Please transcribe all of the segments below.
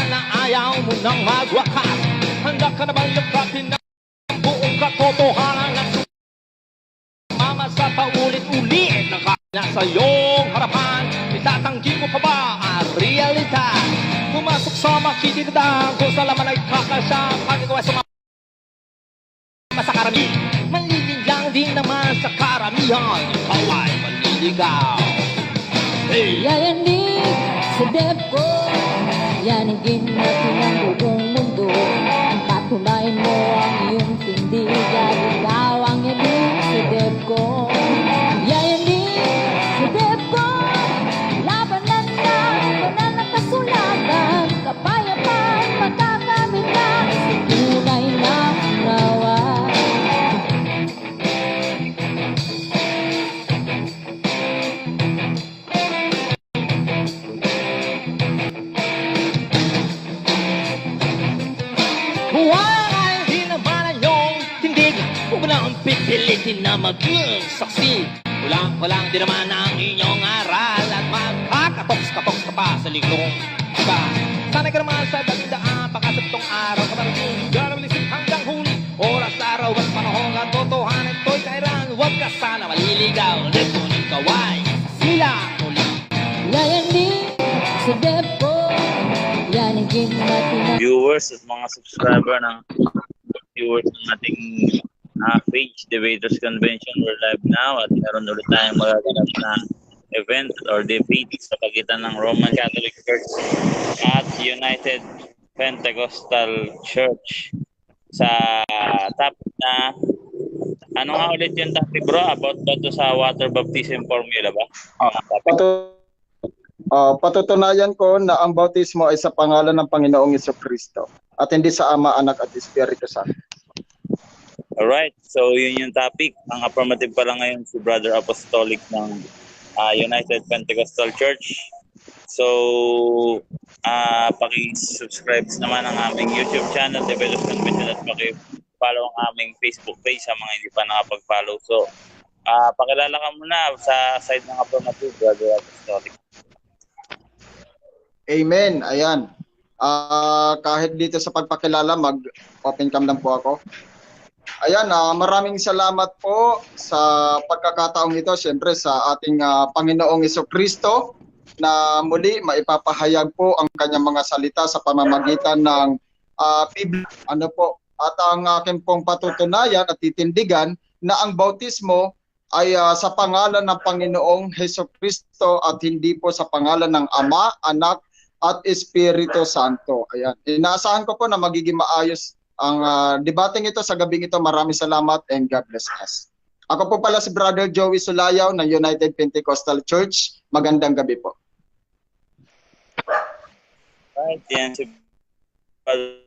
na ayaw mo nang magwakas? Handa ka na bang lagkatin ng buong katotohanan at sumama sa paulit-ulit ng kanya sa iyong harapan? Itatanggi mo pa ba ang realidad? Pumasok sa makikinitang kung sa laman ay kakasya. Pag ikaw ay sumama sa karamihan, manlililang din naman sa karamihan. Ikaw ay manliligaw. Hey! Yayanig sa depko, yanigin natin ang buong mundo. Patunayan mo ang iyong tindigan, ikaw ang yanig sa depko. Yayanig sa depko, labanan na, banal na kasulatan, kapayapaan, matakamit na, sa tunay na nawa. Pipilitin na maging saksi. Walang di naman ang inyong aral at magkakatoks-katoks ka pa sa liklong iba. Sanay ka naman sa dalindaan, baka sa itong araw ka marating. Garabilisin hanggang huli, oras, araw at panahon at totohanan to'y kairan. Huwag ka sana maliligaw, leponin ka why sila muli. Yayanig sa depko, yanigin natin ang Viewers at mga subscriber ng viewers ng ating page, Debaters Convention. We're live now at meron ulit tayong magaganap na event or debate sa pagitan ng Roman Catholic Church at United Pentecostal Church. Sa topic na, ano nga ulit yung topic bro? About ba sa water baptism formula ba? Patutunayan ko na ang bautismo ay sa pangalan ng Panginoong Jesucristo at hindi sa Ama, Anak at Espiritu Santo. Alright, so yun yung topic. Ang affirmative pala ngayon si Brother Apostolic ng United Pentecostal Church. So, paki-subscribe naman ang aming YouTube channel, Debaters Convention, at paki-follow ang aming Facebook page sa mga hindi pa nakapag-follow. So, pakilala ka muna sa side ng affirmative, Brother Apostolic. Amen. Ayan. Kahit dito sa pagpakilala, mag-open cam lang po ako. Ayan, maraming salamat po sa pagkakataong ito, siyempre sa ating Panginoong Jesucristo na muli maipapahayag po ang kanyang mga salita sa pamamagitan ng Biblia. Ano po? At ang aking pong patutunayan at titindigan na ang bautismo ay sa pangalan ng Panginoong Jesucristo at hindi po sa pangalan ng Ama, Anak at Espiritu Santo. Ayan. Inaasahan ko po na magiging maayos ang debating ito sa gabing ito. Maraming salamat and God bless us. Ako po pala si Brother Joey Sulayaw ng United Pentecostal Church. Magandang gabi po. Right, yan si Brother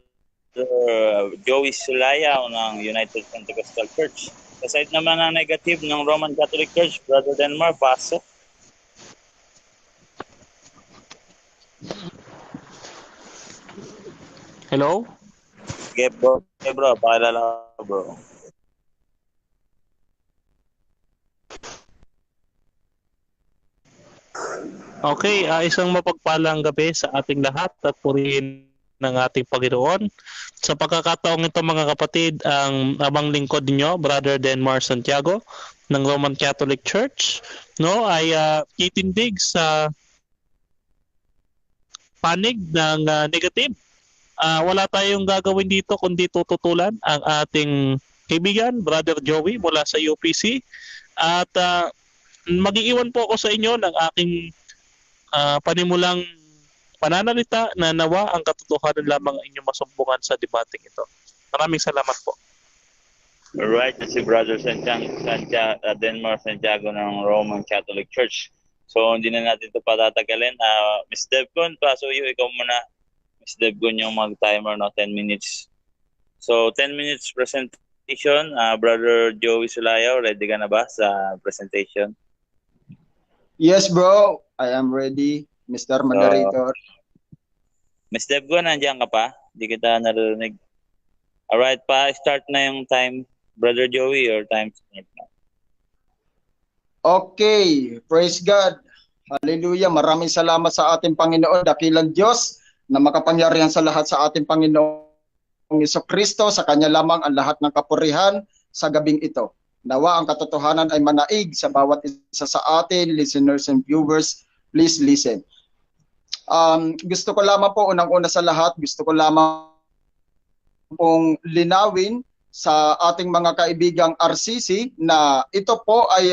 Joey Sulayaw ng United Pentecostal Church. Sa side naman ng negative ng Roman Catholic Church, Brother Denmar, paso. Hello? Okay bro, pakilala ka bro. Okay, isang mapagpalang gabi sa ating lahat at purihin ng ating Panginoon. Sa pagkakataong ito mga kapatid, ang abang lingkod ninyo, Brother Denmar Santiago ng Roman Catholic Church, no, ay titindig sa panig ng negative. Wala tayong gagawin dito kundi tututulan ang ating kaibigan, Brother Joey mula sa UPC. At mag-iiwan po ako sa inyo ng aking panimulang pananalita na nawa ang katotohanan lamang inyong masumbungan sa debating ito. Maraming salamat po. Alright, si Brother Denmar Santiago ng Roman Catholic Church. So hindi na natin ito patatagalin. Ms. Devcon, pasuyo ikaw muna. Ms. Devcon yung mag-timer, no? 10 minutes. So 10 minutes presentation. Brother Joey Sulayaw, ready ka na ba sa presentation? Yes bro, I am ready, Mr. Moderator. Ms. Devcon, nandiyan ka pa? Hindi kita narinig. Alright, start na yung time. Brother Joey, your time start na. Okay, praise God. Hallelujah. Maraming salamat sa ating Panginoon, dakilang Diyos na makapangyarihan sa lahat sa ating Panginoong Jesucristo, sa Kanya lamang ang lahat ng kapurihan sa gabing ito. Nawa ang katotohanan ay manaig sa bawat isa sa atin, listeners and viewers. Please listen. Gusto ko lamang po, unang-una sa lahat, gusto ko lamang pong linawin sa ating mga kaibigang RCC na ito po ay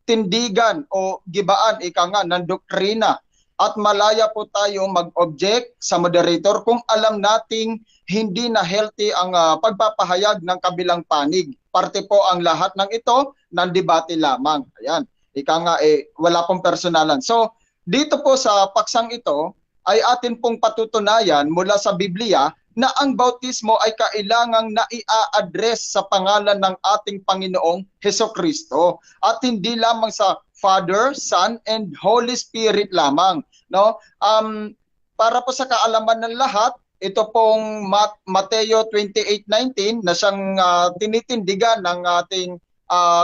tindigan o gibaan ng doktrina, at malaya po tayo mag-object sa moderator kung alam nating hindi na healthy ang pagpapahayag ng kabilang panig. Parte po ang lahat ng ito ng debate lamang. Ayan, wala pong personalan. So, dito po sa paksang ito ay atin pong patutunayan mula sa Biblia na ang bautismo ay kailangang naia-address sa pangalan ng ating Panginoong Hesukristo at hindi lamang sa Father, Son, and Holy Spirit lamang, no? Para po sa kaalaman ng lahat, ito pong Mateo 28:19 na siyang tinitindigan ng ating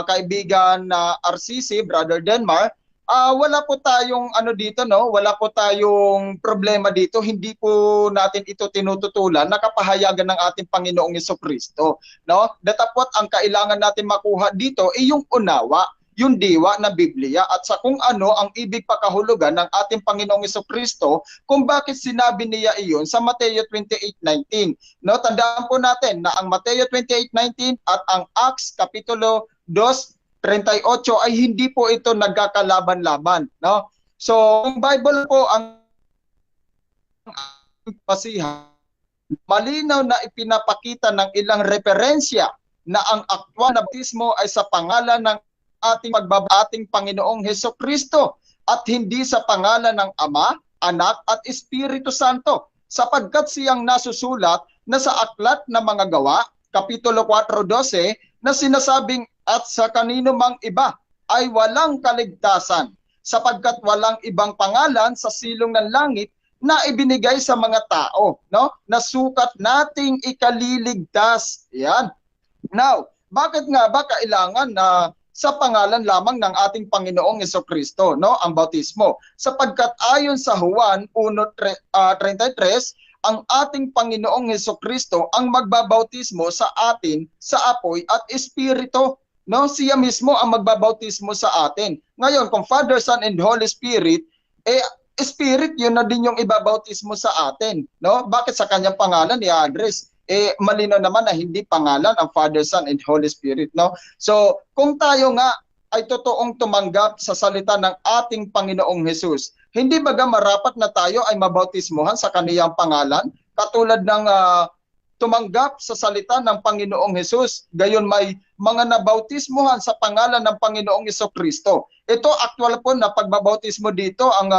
kaibigan na RCC, Brother Denmar. Wala po tayong dito, no? Wala po tayong problema dito. Hindi po natin ito tinututulan na kapahayagan ng ating Panginoong Jesucristo, no? Datapwat ang kailangan natin makuha dito ay yung unawa, yung diwa na Biblia at sa kung ano ang ibig pakahulugan ng ating Panginoong Jesucristo kung bakit sinabi niya iyon sa Mateo 28:19. No, tandaan po natin na ang Mateo 28:19 at ang Acts Kapitulo 2:38 ay hindi po ito nagkakalaban-laban, no? So, kung Bible po ang pasihan, malinaw na ipinapakita ng ilang referensya na ang aktwal na bautismo ay sa pangalan ng ating Panginoong Hesukristo at hindi sa pangalan ng Ama, Anak at Espiritu Santo, sapagkat siyang nasusulat na sa aklat na mga gawa, Kapitulo 4:12, na sinasabing at sa kanino mang iba ay walang kaligtasan, sapagkat walang ibang pangalan sa silong ng langit na ibinigay sa mga tao, no? Na sukat nating ikaliligtas. Yan. Now, bakit nga ba kailangan na sa pangalan lamang ng ating Panginoong Jesucristo, no, ang bautismo? Sapagkat ayon sa Juan 1:33, ang ating Panginoong Jesucristo ang magbabautismo sa atin sa apoy at espiritu, no? Siya mismo ang magbabautismo sa atin. Ngayon, kung Father, Son, and Holy Spirit, Spirit yun na din yung ibabautismo sa atin, no? Bakit sa kanyang pangalan i-address? Malinaw naman na hindi pangalan ang Father, Son, and Holy Spirit, no? So, kung tayo nga ay totoong tumanggap sa salita ng ating Panginoong Jesus, hindi baga marapat na tayo ay mabautismuhan sa kaniyang pangalan? Katulad ng tumanggap sa salita ng Panginoong Jesus, gayon may mga nabautismuhan sa pangalan ng Panginoong Jesucristo. Ito actual po na pagbabautismo dito, ang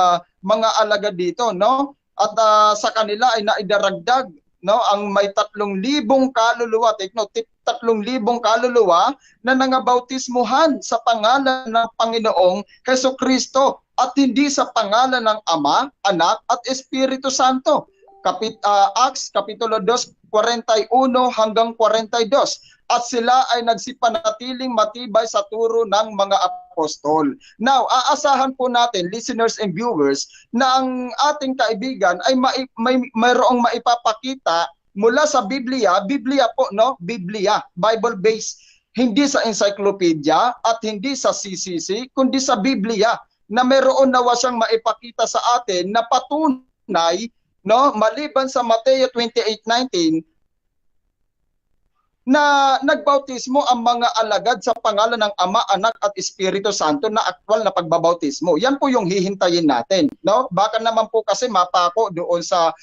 mga alagad dito, no? At sa kanila ay naidaragdag, no, ang may 3,000 kaluluwa, take note, 3,000 kaluluwa na nangabautismuhan sa pangalan ng Panginoong Hesukristo at hindi sa pangalan ng Ama, Anak at Espiritu Santo. Acts Kapitulo 2:41 hanggang 42. At sila ay nagsipanatiling matibay sa turo ng mga apostol. Now, aasahan po natin, listeners and viewers, na ang ating kaibigan ay mayroong maipapakita mula sa Biblia po, no? Biblia, Bible-based, hindi sa encyclopedia at hindi sa CCC, kundi sa Biblia, na mayroon nawa siyang maipakita sa atin na patunay, no, maliban sa Mateo 28:19, na nagbautismo ang mga alagad sa pangalan ng Ama, Anak at Espiritu Santo na aktwal na pagbabautismo. Yan po yung hihintayin natin, no? Baka naman po kasi mapako doon sa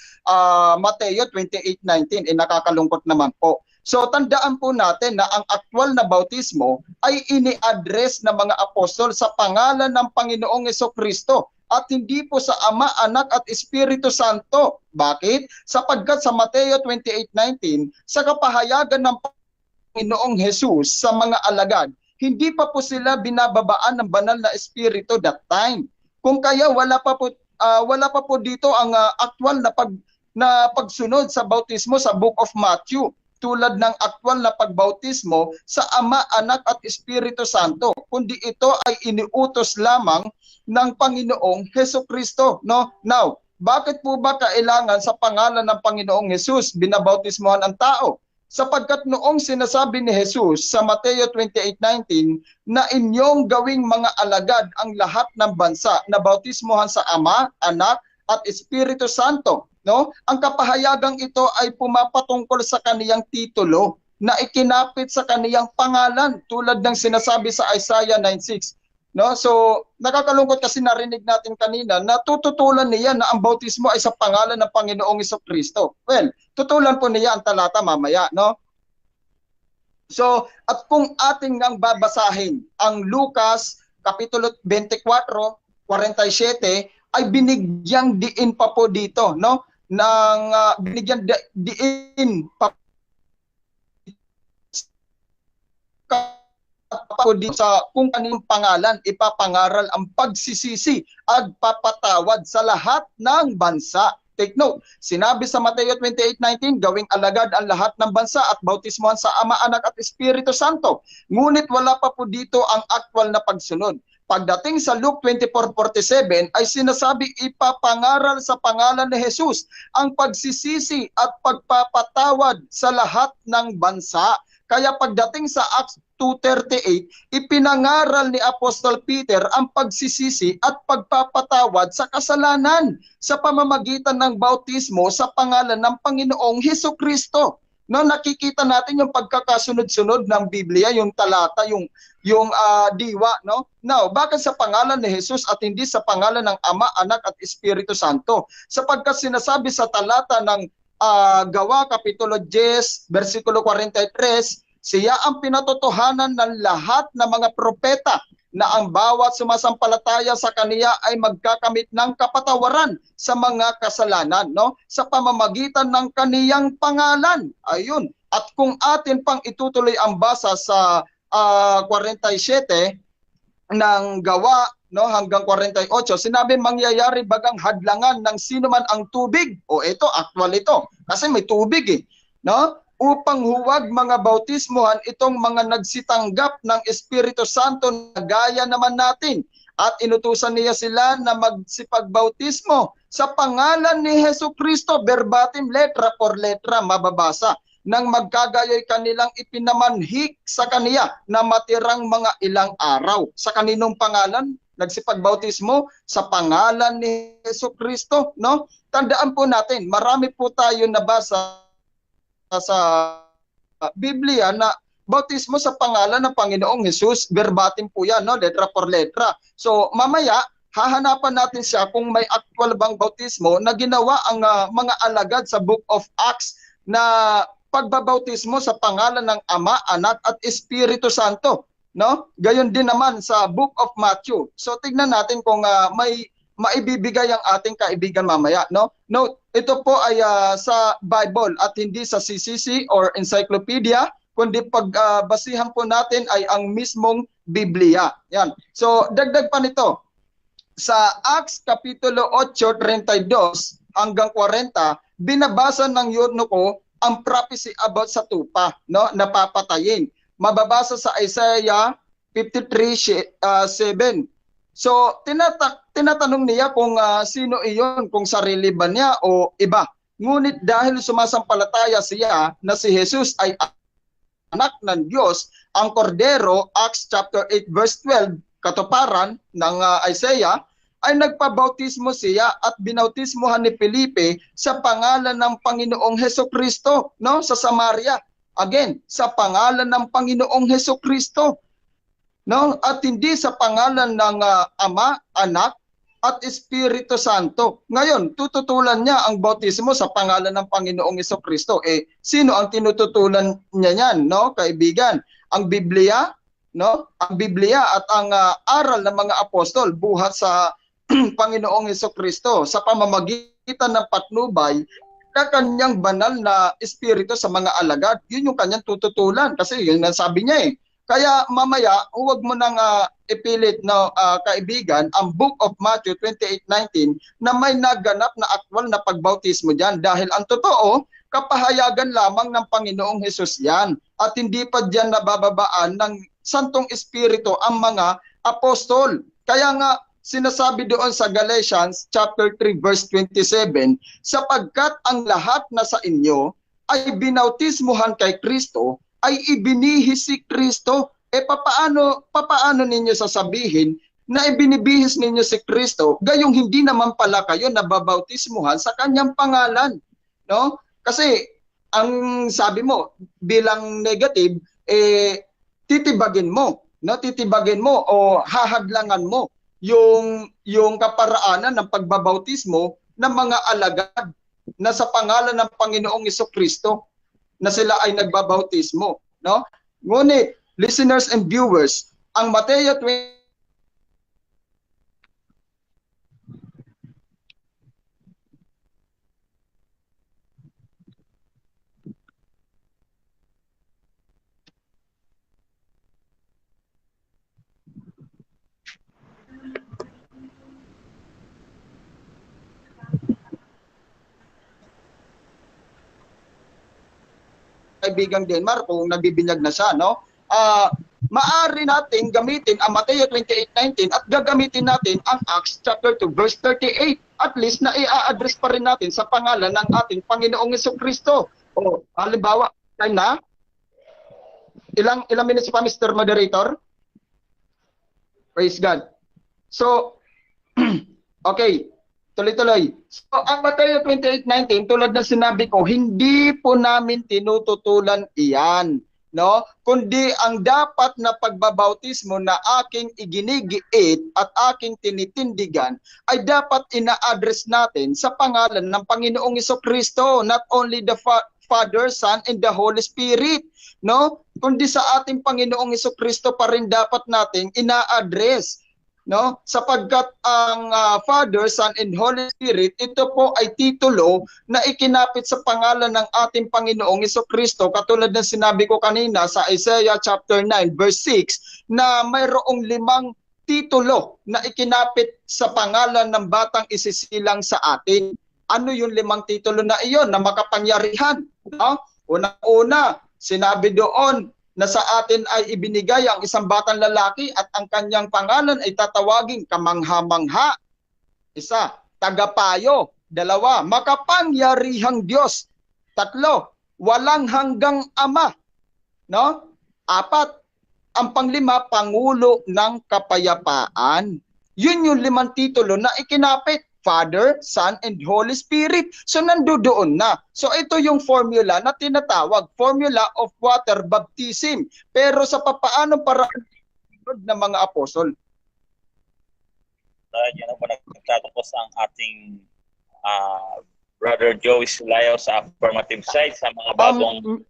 Mateo 28:19, nakakalungkot naman po. So tandaan po natin na ang aktwal na bautismo ay ini-address ng mga apostol sa pangalan ng Panginoong Jesucristo at hindi po sa Ama, Anak at Espiritu Santo. Bakit? Sapagkat sa Mateo 28:19, sa kapahayagan ng Panginoong Jesus sa mga alagad, hindi pa po sila binababaan ng banal na espiritu that time. Kung kaya wala pa po dito ang aktwal na pagsunod sa bautismo sa Book of Matthew, tulad ng aktwal na pagbautismo sa Ama, Anak at Espiritu Santo, kundi ito ay iniutos lamang ng Panginoong Hesukristo, no? Now, bakit po ba kailangan sa pangalan ng Panginoong Hesus binabautismohan ang tao? Sapagkat noong sinasabi ni Jesus sa Mateo 28:19 na inyong gawing mga alagad ang lahat ng bansa na bautismohan sa Ama, Anak at Espiritu Santo, no? Ang kapahayagang ito ay pumapatungkol sa kaniyang titulo na ikinapit sa kaniyang pangalan tulad ng sinasabi sa Isaiah 9:6. No? So, nakakalungkot kasi narinig natin kanina na tututulan niya na ang bautismo ay sa pangalan ng Panginoong Jesucristo. Well, tutulan po niya ang talata mamaya, no? So, at kung ating ngang babasahin ang Lucas kapitulo 24:47 ay binigyang diin pa po dito, no? Binigyan diin pa sa kung kaninong pangalan ipapangaral ang pagsisisi at papatawad sa lahat ng bansa. Take note, sinabi sa Mateo 28:19, gawing alagad ang lahat ng bansa at bautismohan sa Ama, Anak at Espiritu Santo. Ngunit wala pa po dito ang aktwal na pagsunod. Pagdating sa Luke 24:47 ay sinasabi ipapangaral sa pangalan ni Jesus ang pagsisisi at pagpapatawad sa lahat ng bansa. Kaya pagdating sa Acts 2:38, ipinangaral ni Apostol Peter ang pagsisisi at pagpapatawad sa kasalanan sa pamamagitan ng bautismo sa pangalan ng Panginoong Hesukristo. No, nakikita natin yung pagkakasunod-sunod ng Biblia, yung talata, yung diwa, no? Now, bakit sa pangalan ni Jesus at hindi sa pangalan ng Ama, Anak at Espiritu Santo? Sapagkat sinasabi sa talata ng Gawa kapitulo 10 versikulo 43, siya ang pinatotohanan ng lahat ng mga propeta na ang bawat sumasampalataya sa kaniya ay magkakamit ng kapatawaran sa mga kasalanan, no? Sa pamamagitan ng kaniyang pangalan. Ayun. At kung atin pang itutuloy ang basa sa 47 ng Gawa, no, hanggang 48, sinabi mangyayari bagang hadlangan ng sino man ang tubig. O ito, actual ito. Kasi may tubig eh. No? Upang huwag mga bautismohan itong mga nagsitanggap ng Espiritu Santo na gaya naman natin. At inutusan niya sila na magsipagbautismo sa pangalan ni Hesukristo, verbatim, letra por letra, mababasa. Nang magkagayoy kanilang ipinamanhik sa kaniya na matirang mga ilang araw. Sa kaninong pangalan? Nagsipagbautismo sa pangalan ni Hesukristo, no? Tandaan po natin, marami po tayo nabasa sa Biblia na bautismo sa pangalan ng Panginoong Jesus, verbatim po yan, no? Letra por letra. So mamaya, hahanapan natin siya kung may actual bang bautismo na ginawa ang mga alagad sa Book of Acts na pagbabautismo sa pangalan ng Ama, Anak at Espiritu Santo. No? Gayon din naman sa Book of Matthew. So tignan natin kung may maibibigay ang ating kaibigan mamaya, no? Note, ito po ay sa Bible at hindi sa CCC or encyclopedia, kundi pagbasihan po natin ay ang mismong Biblia. Yan. So dagdag pa nito. Sa Acts kapitulo 8:32 hanggang 40, binabasa ng Eunuko ang prophecy about sa tupa, no? Napapatayin. Mababasa sa Isaiah 53:7. So, tinatanong niya kung sino iyon, kung sarili ba niya o iba. Ngunit dahil sumasampalataya siya na si Jesus ay anak ng Diyos, ang kordero, Acts chapter 8 verse 12, katuparan ng Isaiah, ay nagpabautismo siya at binautismohan ni Felipe sa pangalan ng Panginoong Hesukristo, no? Sa Samaria. Again, sa pangalan ng Panginoong Hesukristo. No? At hindi sa pangalan ng Ama, Anak at Espiritu Santo. Ngayon, tututulan niya ang bautismo sa pangalan ng Panginoong Hesukristo. Sino ang tinututulan niya niyan, no? Kaibigan, ang Biblia, no? Ang Biblia at ang aral ng mga apostol buhat sa Panginoong Hesukristo sa pamamagitan ng patnubay na kanyang banal na espiritu sa mga alagad. Yun yung kanyang tututulan kasi yun ang sabi niya eh. Kaya mamaya, huwag mo nang ipilit na kaibigan ang Book of Matthew 28:19 na may naganap na aktwal na pagbautismo diyan dahil ang totoo, kapahayagan lamang ng Panginoong Hesus yan at hindi pa diyan nabababaan ng Santong Espiritu ang mga apostol. Kaya nga sinasabi doon sa Galatians chapter 3 verse 27, sapagkat ang lahat na sa inyo ay binautismuhan kay Kristo, ay ibinihis si Kristo. Papaano ninyo sasabihin na ibinibihis ninyo si Kristo, gayong hindi naman pala kayo nababautismuhan sa kanyang pangalan, no? Kasi ang sabi mo bilang negative, titibagin mo, no? Titibagin mo o hahadlangan mo yung kaparaanan ng pagbabautismo ng mga alagad na sa pangalan ng Panginoong Jesucristo na sila ay nagbabautismo, no? Ngunit listeners and viewers, ang Mateo 20 kaibigang Denmark kung nagbibinyag na siya, no? Maari natin gamitin ang Mateo 28:19 at gagamitin natin ang Acts chapter 2 verse 38. At least na i-address pa rin natin sa pangalan ng ating Panginoong Jesucristo. O halimbawa, time na? Ilang minutes pa, Mr. Moderator? Praise God. So, okay. Tuloy-tuloy. So, ang Mateo 28:19, tulad ng sinabi ko, hindi po namin tinututulan iyan, no? Kundi ang dapat na pagbabautismo na aking iginigiit at aking tinitindigan ay dapat ina-address natin sa pangalan ng Panginoong Jesucristo, not only the Father, Son, and the Holy Spirit, no? Kundi sa ating Panginoong Jesucristo pa rin dapat nating ina-address, no? Sapagkat ang Father, Son, and Holy Spirit, ito po ay titulo na ikinapit sa pangalan ng ating Panginoong Jesucristo, katulad ng sinabi ko kanina sa Isaiah chapter 9 verse 6 na mayroong 5 titulo na ikinapit sa pangalan ng batang isisilang sa atin. Ano yung 5 titulo na iyon na makapangyarihan, no? Una-una, sinabi doon na sa atin ay ibinigay ang isang batang lalaki at ang kanyang pangalan ay tatawaging kamangha-mangha. 1, tagapayo. 2, makapangyarihang Diyos. 3, walang hanggang Ama. No? 4, ang panglima, Pangulo ng Kapayapaan. Yun yung 5 titulo na ikinapit. Father, Son, and Holy Spirit. So nandoon na. So ito yung formula na tinatawag, formula of water baptism. Pero sa papaanong paraan ng mga apostol? Yan na po nagtatapos ang ating Brother Joey Sulayo sa affirmative side sa mga bagong...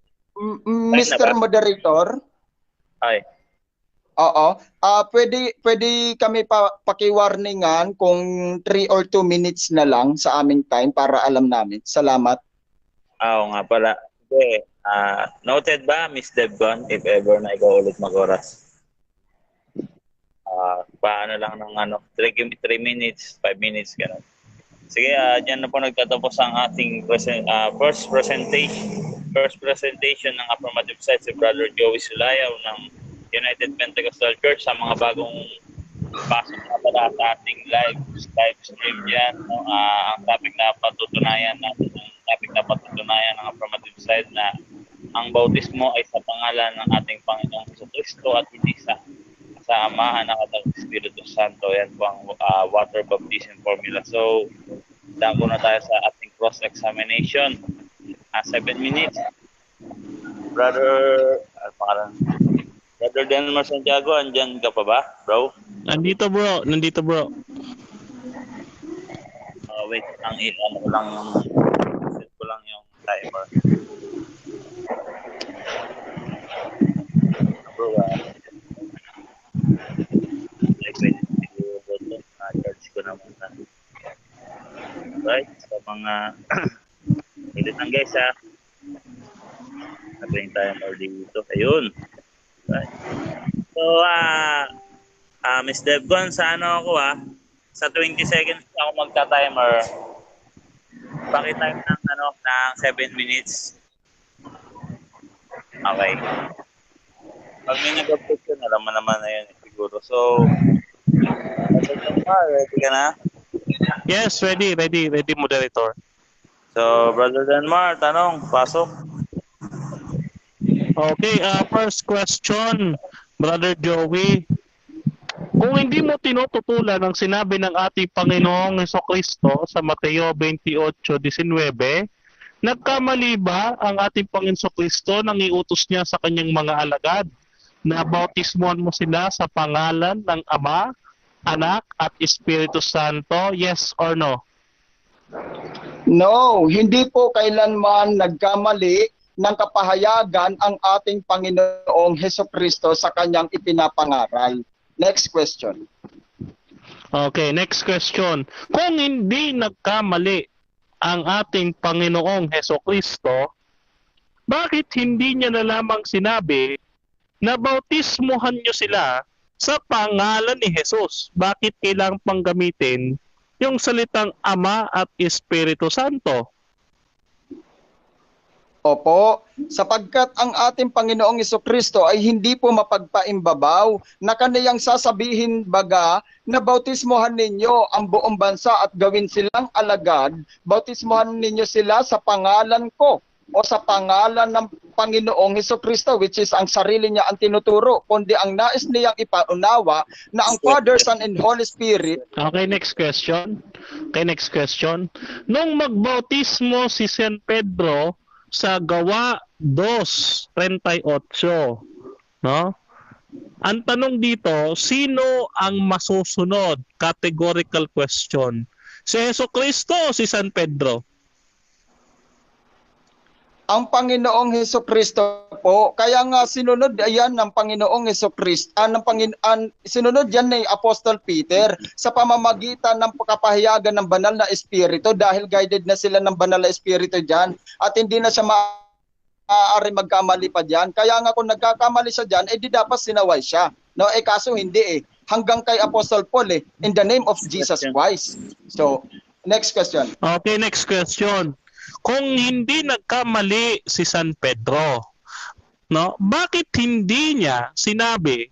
Mr. Moderator? Ay. Oo. Pwede kami pakiwarningan kung 3 or 2 minutes na lang sa aming time para alam namin. Salamat. Oo nga pala. Okay. Noted ba, Miss Debgon, if ever na ikaw ulit mag-oras? Paano lang ng 3 minutes, 5 minutes, gano'n. Sige, dyan na po nagtatapos ang ating first presentation ng affirmative side si Brother Joey Sulayaw ng United Pentecostal Church sa mga bagong pasok na pala sa ating live stream dyan. No? Ang topic na patutunayan ng affirmative side na ang bautismo ay sa pangalan ng ating Panginoong Jesucristo at hindi sa Ama, Anak at Espiritu Santo. Yan po ang water baptism formula. So, dako na tayo sa ating cross-examination. 7 minutes. Brother Denmar Santiago, andyan ka pa ba, bro? Nandito bro. Wait, set ko lang yung timer. Bro, charge ko na muna. Right, sa mga edit lang guys ha. Sabihin tayo more dito. Ayun. Right. So, Miss Debgon, sa sa 20 seconds ako magta-timer. Paki-time ng 7 minutes. Okay. Pag may nag-upload ko, alam mo naman na yun siguro. So, Ready ka na? Yes, ready, moderator. So, Brother Denmar, tanong, pasok. Okay, first question, Brother Joey. Kung hindi mo tinututulan ang sinabi ng ating Panginoong Hesukristo sa Mateo 28:19, nagkamali ba ang ating Panginoong Hesukristo nang iutos niya sa kanyang mga alagad na bautismuhan mo sila sa pangalan ng Ama, Anak, at Espiritu Santo? Yes or no? No, hindi po kailanman nagkamali ng kapahayagan ang ating Panginoong Hesukristo sa kanyang ipinapangaral. Next question. Okay, next question. Kung hindi nagkamali ang ating Panginoong Hesukristo, bakit hindi niya na lamang sinabi na bautismuhan niyo sila sa pangalan ni Jesus? Bakit kailangang pang gamitin yung salitang Ama at Espiritu Santo? Opo, sapagkat ang ating Panginoong Hesukristo ay hindi po mapagpaimbabaw na kaniyang sasabihin baga na bautismuhan ninyo ang buong bansa at gawin silang alagad, bautismuhan ninyo sila sa pangalan ko o sa pangalan ng Panginoong Hesukristo, which is ang sarili niya ang tinuturo, kundi ang nais niyang ipaunawa na ang Father, Son, and Holy Spirit. Okay, next question. Nung magbautismo si San Pedro sa Gawa 2:38, no? Ang tanong dito, sino ang masusunod? Categorical question. Si Hesukristo o si San Pedro? Ang Panginoong Hesukristo po, kaya nga sinunod ayan ng Panginoong Hesukristo, sinunod yan ni Apostol Peter sa pamamagitan ng kapahayagan ng banal na espiritu, dahil guided na sila ng banal na espiritu diyan at hindi na siya maaari magkamali pa diyan. Kaya nga kung nagkakamali siya diyan, di dapat sinaway siya. No, kaso hindi hanggang kay Apostol Paul in the name of Jesus Christ. So, next question. Okay, next question. Kung hindi nagkamali si San Pedro, no, bakit hindi niya sinabi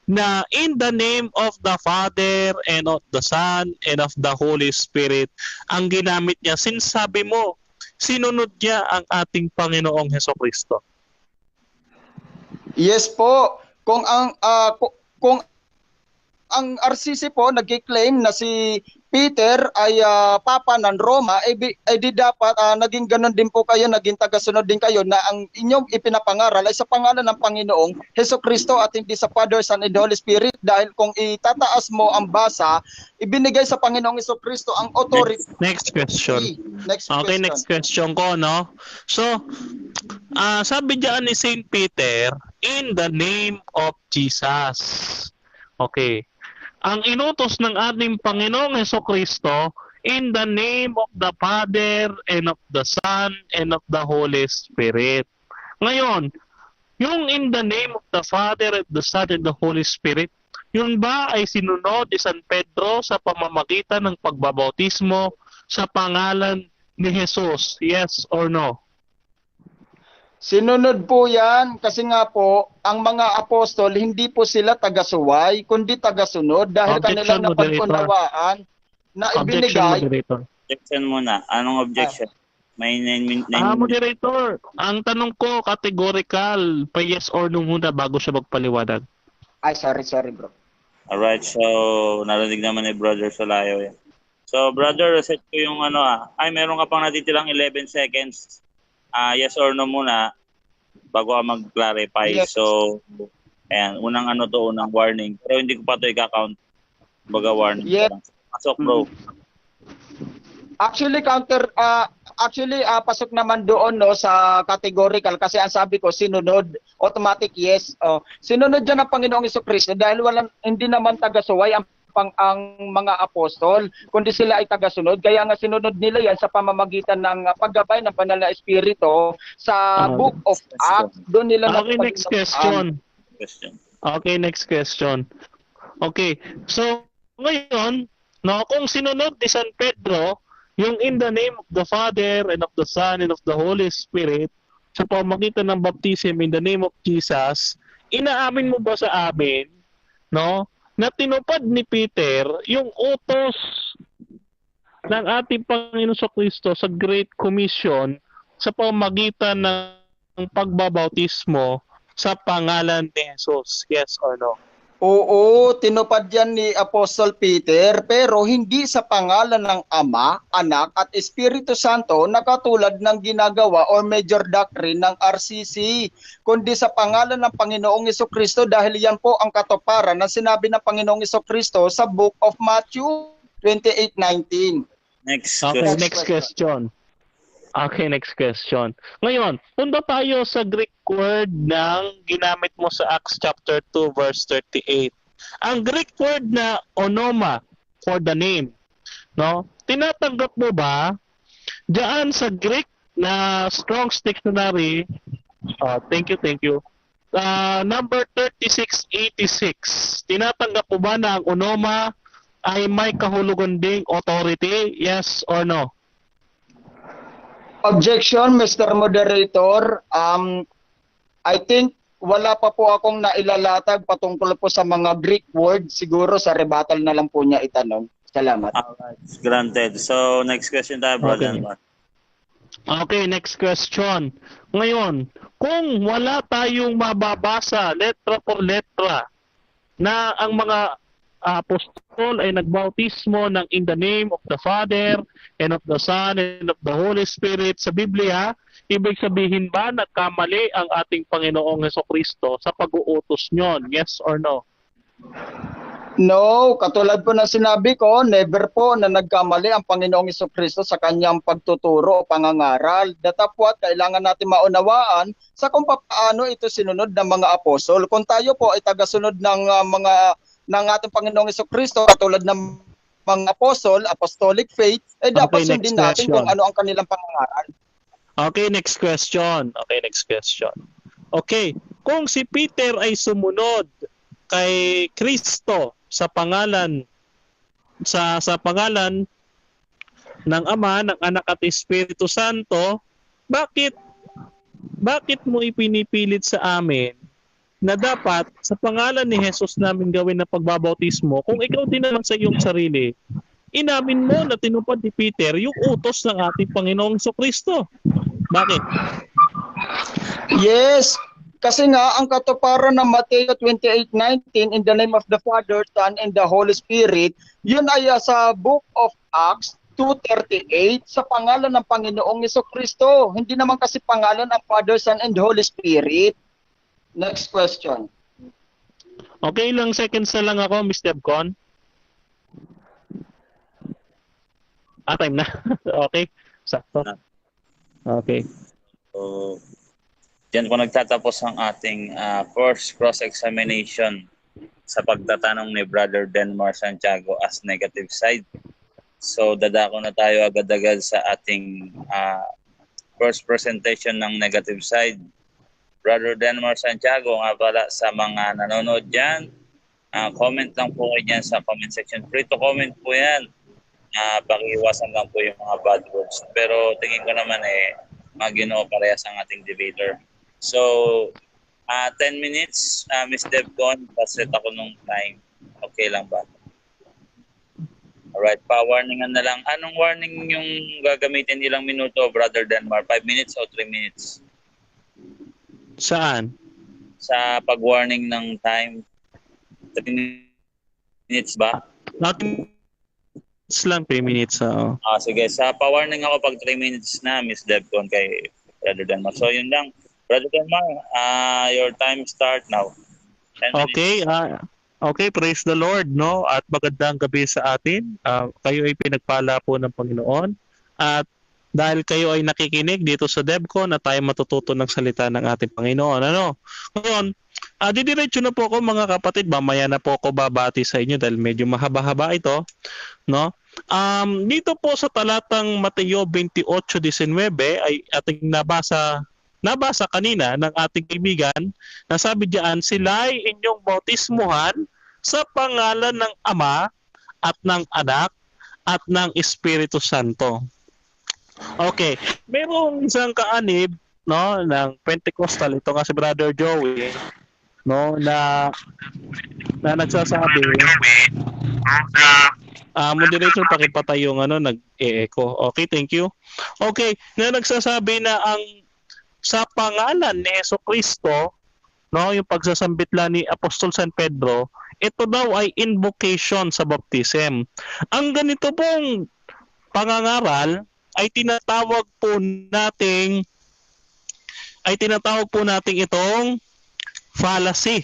na in the name of the Father and of the Son and of the Holy Spirit ang ginamit niya? Since sabi mo, sinunod niya ang ating Panginoong Hesukristo. Yes po. Kung ang RCC po nagki-claim na si Peter ay Papa ng Roma, di dapat naging ganun din po kayo, naging tagasunod din kayo na ang inyong ipinapangaral ay sa pangalan ng Panginoong Hesukristo at hindi sa Father, Son, and Holy Spirit, dahil kung itataas mo ang basa, ibinigay sa Panginoong Hesukristo ang authority. Next question. Okay, next question ko, no? So, sabi diyan ni Saint Peter, in the name of Jesus. Okay. Ang inutos ng ating Panginoong Hesukristo, in the name of the Father and of the Son and of the Holy Spirit. Ngayon, yung in the name of the Father and the Son and the Holy Spirit, yun ba ay sinunod ni San Pedro sa pamamagitan ng pagbabautismo sa pangalan ni Jesus? Yes or no? Sinunod po yan kasi nga po, ang mga apostol, hindi po sila taga-suway, kundi taga-sunod dahil kanilang napag-unawaan na ibinigay. Objection muna. Anong objection? May 9 minutes. Moderator, ang tanong ko, categorical, pa yes or no muna bago siya magpaliwanag. Ay, sorry bro. Alright, so narinig naman ni Brother Solayo yan. So, Brother, reset ko yung meron ka pang natitirang 11 seconds. Yes or no muna bago ka mag-clarify. Yes. So, ayan, unang warning. Pero hindi ko pa ito i-count. Baga warning. Yes. Pasok, bro. Actually, pasok naman doon no sa categorical kasi ang sabi ko, sinunod, automatic yes. Sinunod dyan ng Panginoong Hesukristo dahil hindi naman taga-suway ang mga apostol, kundi sila ay tagasunod. Kaya nga sinunod nila yan sa pamamagitan ng paggabay ng banal na espiritu sa Book of Acts. Doon nila Okay, next question. Okay, next question. Okay, so ngayon, no, kung sinunod ni San Pedro yung in the name of the Father and of the Son and of the Holy Spirit sa pamamagitan ng baptism in the name of Jesus, inaamin mo ba sa amin, no, na tinupad ni Peter yung utos ng ating Panginoon Kristo sa Great Commission sa pamamagitan ng pagbabautismo sa pangalan ni Jesus. Yes or no? Oo, tinupad yan ni Apostle Peter, pero hindi sa pangalan ng Ama, Anak at Espiritu Santo na katulad ng ginagawa o major doctrine ng RCC, kundi sa pangalan ng Panginoong Jesucristo, dahil yan po ang katuparan na sinabi ng Panginoong Jesucristo sa Book of Matthew 28:19. Next Okay, question. next question. Okay, next question. Ngayon, punta tayo sa Greek word ng ginamit mo sa Acts chapter 2 verse 38. Ang Greek word na onoma for the name, no? Tinatanggap mo ba diyan sa Greek na Strong's Dictionary? Thank you. Number 3686. Tinatanggap mo ba na ang onoma ay may kahulugan ding authority? Yes or no? Objection, Mr. Moderator. I think wala pa po akong nailalatag patungkol po sa mga Greek word. Siguro sa rebuttal na lang po niya itanong. Salamat. Alright, granted. So, next question tayo, Brother Okay. Mark. Okay, next question. Ngayon, kung wala tayong mababasa letra por letra na ang mga apostol ay nagbautismo ng in the name of the Father and of the Son and of the Holy Spirit sa Biblia, ibig sabihin ba nagkamali ang ating Panginoong Jesucristo sa pag-uutos nyon? Yes or no? No, katulad po na sinabi ko, never po na nagkamali ang Panginoong Jesucristo sa kanyang pagtuturo o pangangaral. Datapwat, kailangan natin maunawaan sa kung paano ito sinunod ng mga apostol. Kung tayo po ay tagasunod ng ating Panginoong Jesucristo, katulad ng mga apostol, apostolic faith, dapat Okay, sundin next natin question. kung ano ang kanilang pangangaral. Okay, next question. Okay, kung si Peter ay sumunod kay Kristo sa pangalan ng Ama, ng Anak at Espiritu Santo, bakit mo ipinipilit sa amin na dapat sa pangalan ni Jesus namin gawin na pagbabautismo kung ikaw din naman sa iyong sarili, inamin mo na tinupad ni Peter yung utos ng ating Panginoong Jesucristo? Bakit? Yes, kasi nga ang katuparan ng Mateo 28:19, in the name of the Father, Son, and the Holy Spirit, yun ay sa Book of Acts 2:38 sa pangalan ng Panginoong Jesucristo. Hindi naman kasi pangalan ng Father, Son, and Holy Spirit. Next question. Okay, ilang seconds na lang ako, Miss Debcon. Time na. Okay, sakto. Okay. So, diyan po nagtatapos ang ating first cross-examination sa pagtatanong ni Brother Denmar Santiago as negative side. So, dadako na tayo agad-agad sa ating first presentation ng negative side. Brother Denmar Santiago, nga pala sa mga nanonood dyan, comment lang po kayo dyan sa comment section. Free to comment po yan. Pakiiwasan lang po yung mga bad words. Pero tingin ko naman Ginoo parehas ang ating debater. So, 10 minutes, Miss Debcon, paset ako nung time. Okay lang ba? Alright, pa-warningan na lang. Anong warning yung gagamitin ilang minuto, Brother Denmar? 5 minutes o 3 minutes? Saan? Sa pag-warning ng time, 3 minutes ba? Nothing. It's lang 3 minutes. Sige, sa pa-warning ako pag 3 minutes na, Miss Debcon, kay Brother Denmar. So, yun lang. Brother Denmar, your time start now. 10 minutes. Okay, okay, praise the Lord, no? At magandang gabi sa atin. Kayo ay pinagpala po ng Panginoon. At dahil kayo ay nakikinig dito sa Debcon na tayo matututo ng salita ng ating Panginoon. Ano? Ngayon, didiretso na po ako mga kapatid. Mamaya na po ako babati sa inyo dahil medyo mahaba-haba ito. No? Dito po sa talatang Mateo 28:19 ay ating nabasa kanina ng ating kaibigan na sabi diyan, sila ay inyong bautismuhan sa pangalan ng Ama at ng Anak at ng Espiritu Santo. Okay, merong isang kaanib, no, ng Pentecostal, ito nga si Brother Joey, no, na nagsasabi, moderator, pakipatay yung nag-e-echo. Okay, thank you. Okay, na nagsasabi na ang sa pangalan ni Jesucristo, no, yung pagsasambit lang ni Apostol San Pedro, ito daw ay invocation sa baptism. Ang ganito pong pangangaral ay tinatawag po nating itong fallacy,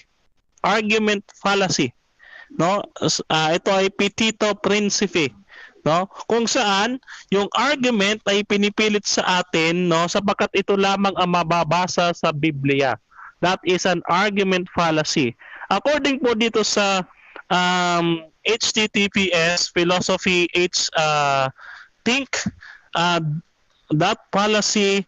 argument fallacy, no? Ito ay petito principii, no? Kung saan yung argument ay pinipilit sa atin, no, sapagkat ito lamang ang mababasa sa Biblia. That is an argument fallacy. According po dito sa HTTPS philosophy think that policy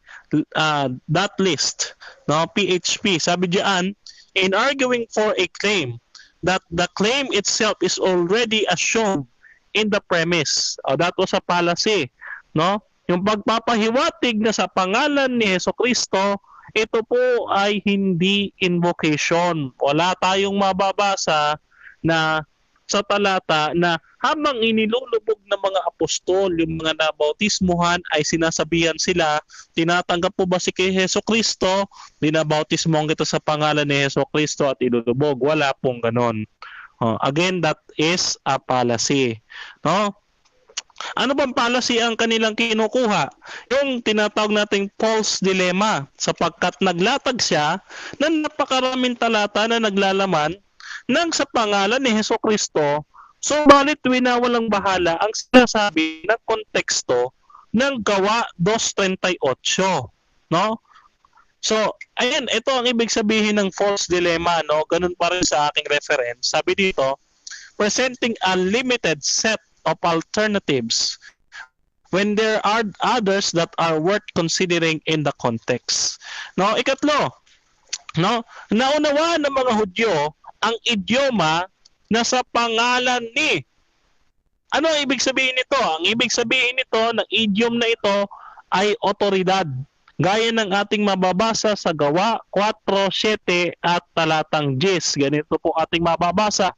that list, no, PHP, sabi diyan, in arguing for a claim that the claim itself is already assumed in the premise. That was a fallacy, no? Yung pagpapahiwatig na sa pangalan ni Jesucristo, ito po ay hindi invocation. Wala tayong mababasa na sa talata na habang inilulubog ng mga apostol, yung mga nabautismuhan, ay sinasabihan sila, tinatanggap po ba si Jesucristo? Dinabautismuhan kita sa pangalan ni Jesucristo at ilulubog. Wala pong ganon. Again, that is a fallacy. No? Ano bang fallacy ang kanilang kinukuha? Yung tinatawag nating false dilemma, sapagkat naglatag siya ng napakaraming talata na naglalaman nang sa pangalan ni Jesucristo, subalit winawalang bahala ang sinasabi ng konteksto ng Gawa 2:38, no? So, ayan, ito ang ibig sabihin ng false dilemma, no? Ganun pa rin sa aking reference. Sabi dito, presenting a limited set of alternatives when there are others that are worth considering in the context. No, ikatlo, no? Naunawaan ng mga Hudyo ang idioma na sa pangalan ni. Ano ang ibig sabihin nito? Ang ibig sabihin nito ng idiom na ito ay otoridad. Gaya ng ating mababasa sa Gawa 4:7 at talatang 10. Ganito po ating mababasa.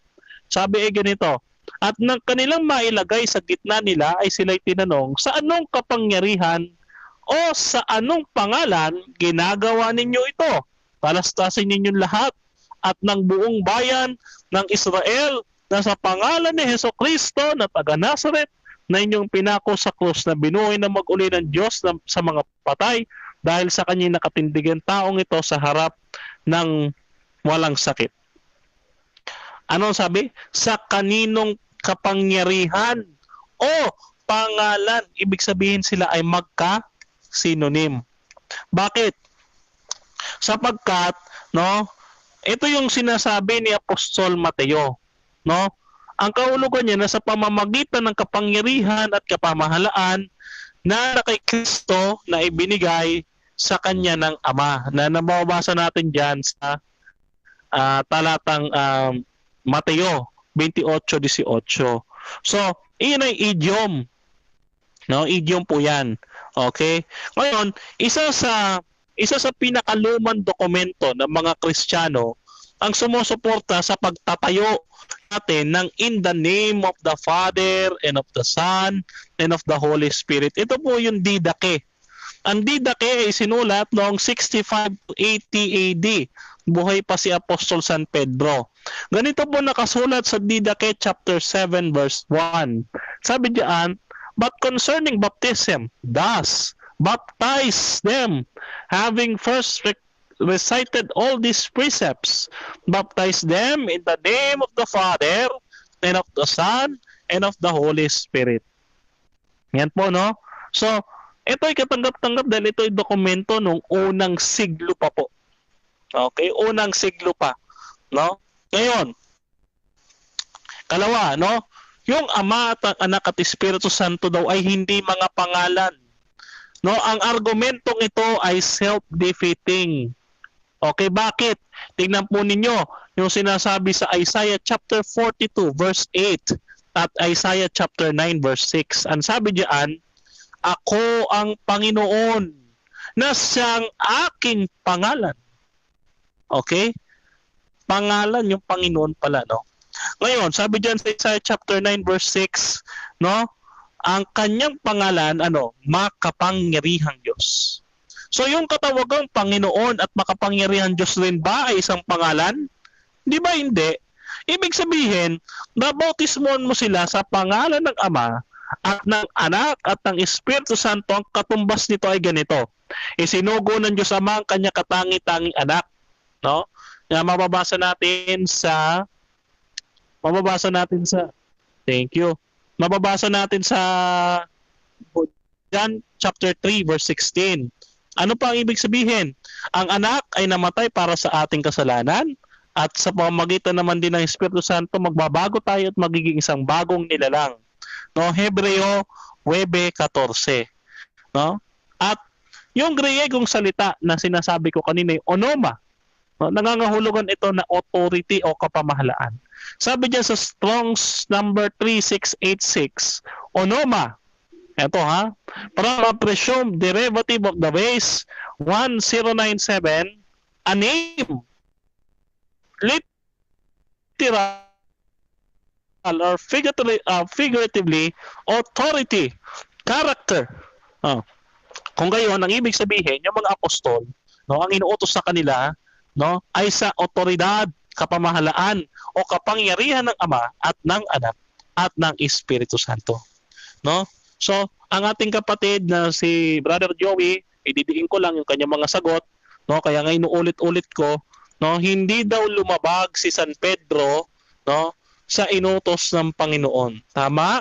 Sabi ay ganito, at nang kanilang mailagay sa gitna nila ay sila'y tinanong, sa anong kapangyarihan o sa anong pangalan ginagawa ninyo ito? Palastasin ninyong lahat at ng buong bayan ng Israel na sa pangalan ni Jesucristo na taga Nazaret na inyong pinako sa krus na binuhay na mag-uli ng Diyos sa mga patay dahil sa kanyang nakatindigan taong ito sa harap ng walang sakit. Anong sabi? Sa kaninong kapangyarihan o pangalan. Ibig sabihin sila ay magka-synonym. Bakit? Sapagkat, no, ito yung sinasabi ni Apostol Mateo, no? Ang kahulugan niya na sa pamamagitan ng kapangyarihan at kapamahalaan na kay Kristo na ibinigay sa kanya ng Ama. Na nababasa natin diyan sa talatang Mateo 28:18. So, iyon ay idiom. No, idiom po 'yan. Okay? Ngayon, isa sa pinakalumang dokumento ng mga Kristiyano ang sumusuporta sa pagtatayo natin ng in the name of the Father and of the Son and of the Holy Spirit. Ito po yung Didache. Ang Didache ay sinulat noong 65 to 80 AD. Buhay pa si Apostol San Pedro. Ganito po nakasulat sa Didache chapter 7 verse 1. Sabi diyan, but concerning baptism, thus baptize them, having first recited all these precepts, baptize them in the name of the Father and of the Son and of the Holy Spirit. Yan po, no? So, ito ay katanggap-tanggap dahil ito ay dokumento nung unang siglo pa po. Okay? Unang siglo pa. No? Ngayon, kalawa, no? Yung Ama at ang Anak at Espiritu Santo daw ay hindi mga pangalan. No, ang argumentong ito ay self-defeating. Okay, bakit? Tingnan po ninyo yung sinasabi sa Isaiah chapter 42 verse 8 at Isaiah chapter 9 verse 6. Ang sabi diyan, ako ang Panginoon na siyang aking pangalan. Okay? pangalan yung Panginoon pala, no? Ngayon, sabi diyan sa Isaiah chapter 9 verse 6, no? Ang kanyang pangalan, makapangyarihang Diyos. So yung katawagang Panginoon at makapangyarihang Diyos rin ba ay isang pangalan? Di ba hindi? Ibig sabihin, nabautismohan mo sila sa pangalan ng Ama at ng Anak at ng Espiritu Santo. Ang katumbas nito ay ganito. Isinugo ng Diyos Ama ang kanya katangi-tanging anak, no? Na mababasa natin sa Thank you. Mababasa natin sa John chapter 3 verse 16. Ano pa ang ibig sabihin? Ang anak ay namatay para sa ating kasalanan at sa pamamagitan naman din ng Espiritu Santo magbabago tayo at magiging isang bagong nilalang. No, Hebreo 9:14. No? At yung Griegong salita na sinasabi ko kanina, onoma, no, nangangahulugan ito na authority o kapamahalaan. Sabi diyan sa Strong's number 3686, onoma, ito from a presumed derivative of the base 1097, a name, literal or figuratively, authority, character. Kung gayon, ang ibig sabihin, yung mga apostol, no, ang inuutos sa kanila, no, ay sa otoridad, kapamahalaan o kapangyarihan ng Ama at ng Anak at ng Espiritu Santo. No? So, ang ating kapatid na si Brother Joey, ididiin ko lang yung kanyang mga sagot, no? Kaya nga inuulit-ulit ko, no, hindi daw lumabag si San Pedro, no, sa inutos ng Panginoon. Tama?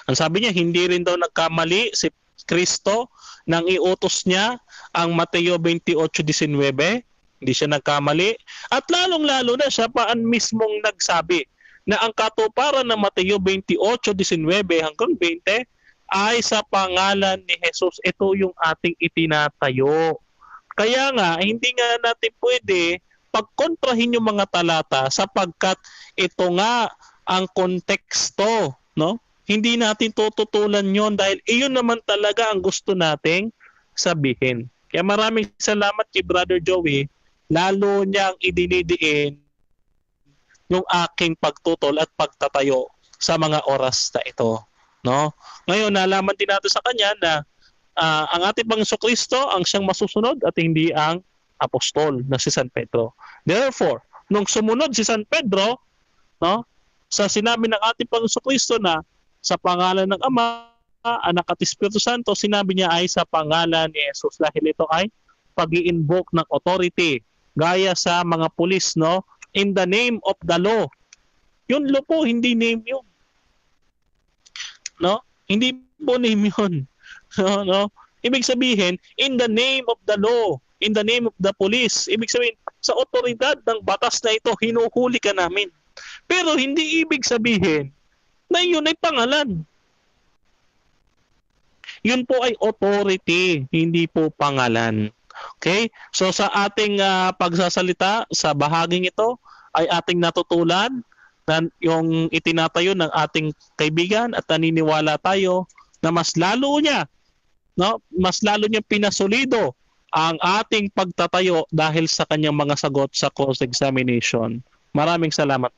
Ang sabi niya, hindi rin daw nagkamali si Kristo nang iutos niya ang Mateo 28:19. Hindi siya nagkamali. At lalong-lalo na siya pa ang mismong nagsabi na ang katuparan ng Mateo 28:19 hanggang 20 ay sa pangalan ni Jesus. Ito yung ating itinatayo. Kaya nga, hindi nga natin pwede pagkontrahin yung mga talata sapagkat ito nga ang konteksto, no? Hindi natin tututulan yon dahil iyon naman talaga ang gusto nating sabihin. Kaya maraming salamat kay Brother Joey, lalo niyang idinidiin yung aking pagtutol at pagtatayo sa mga oras na ito, no? Ngayon nalaman din natin sa kanya na ang ating Panginoong Kristo ang siyang masusunod at hindi ang apostol na si San Pedro. Therefore, nung sumunod si San Pedro, no, sa sinabi ng ating Panginoong Kristo na sa pangalan ng Ama, Anak at Espiritu Santo, sinabi niya ay sa pangalan ni Jesus dahil ito ay pag-i-invoke ng authority gaya sa mga pulis, no, in the name of the law. Yun law po, hindi name yun, no, hindi po name yun. No? Ibig sabihin, in the name of the law, in the name of the police, ibig sabihin, sa otoridad ng batas na ito, hinuhuli ka namin. Pero hindi ibig sabihin na yun ay pangalan. Yun po ay authority, hindi po pangalan. Okay? So sa ating pagsasalita sa bahaging ito ay ating natutulan na yung itinatayo ng ating kaibigan at naniniwala tayo na mas lalo niya pinasulido ang ating pagtatayo dahil sa kanyang mga sagot sa cross-examination. Maraming salamat.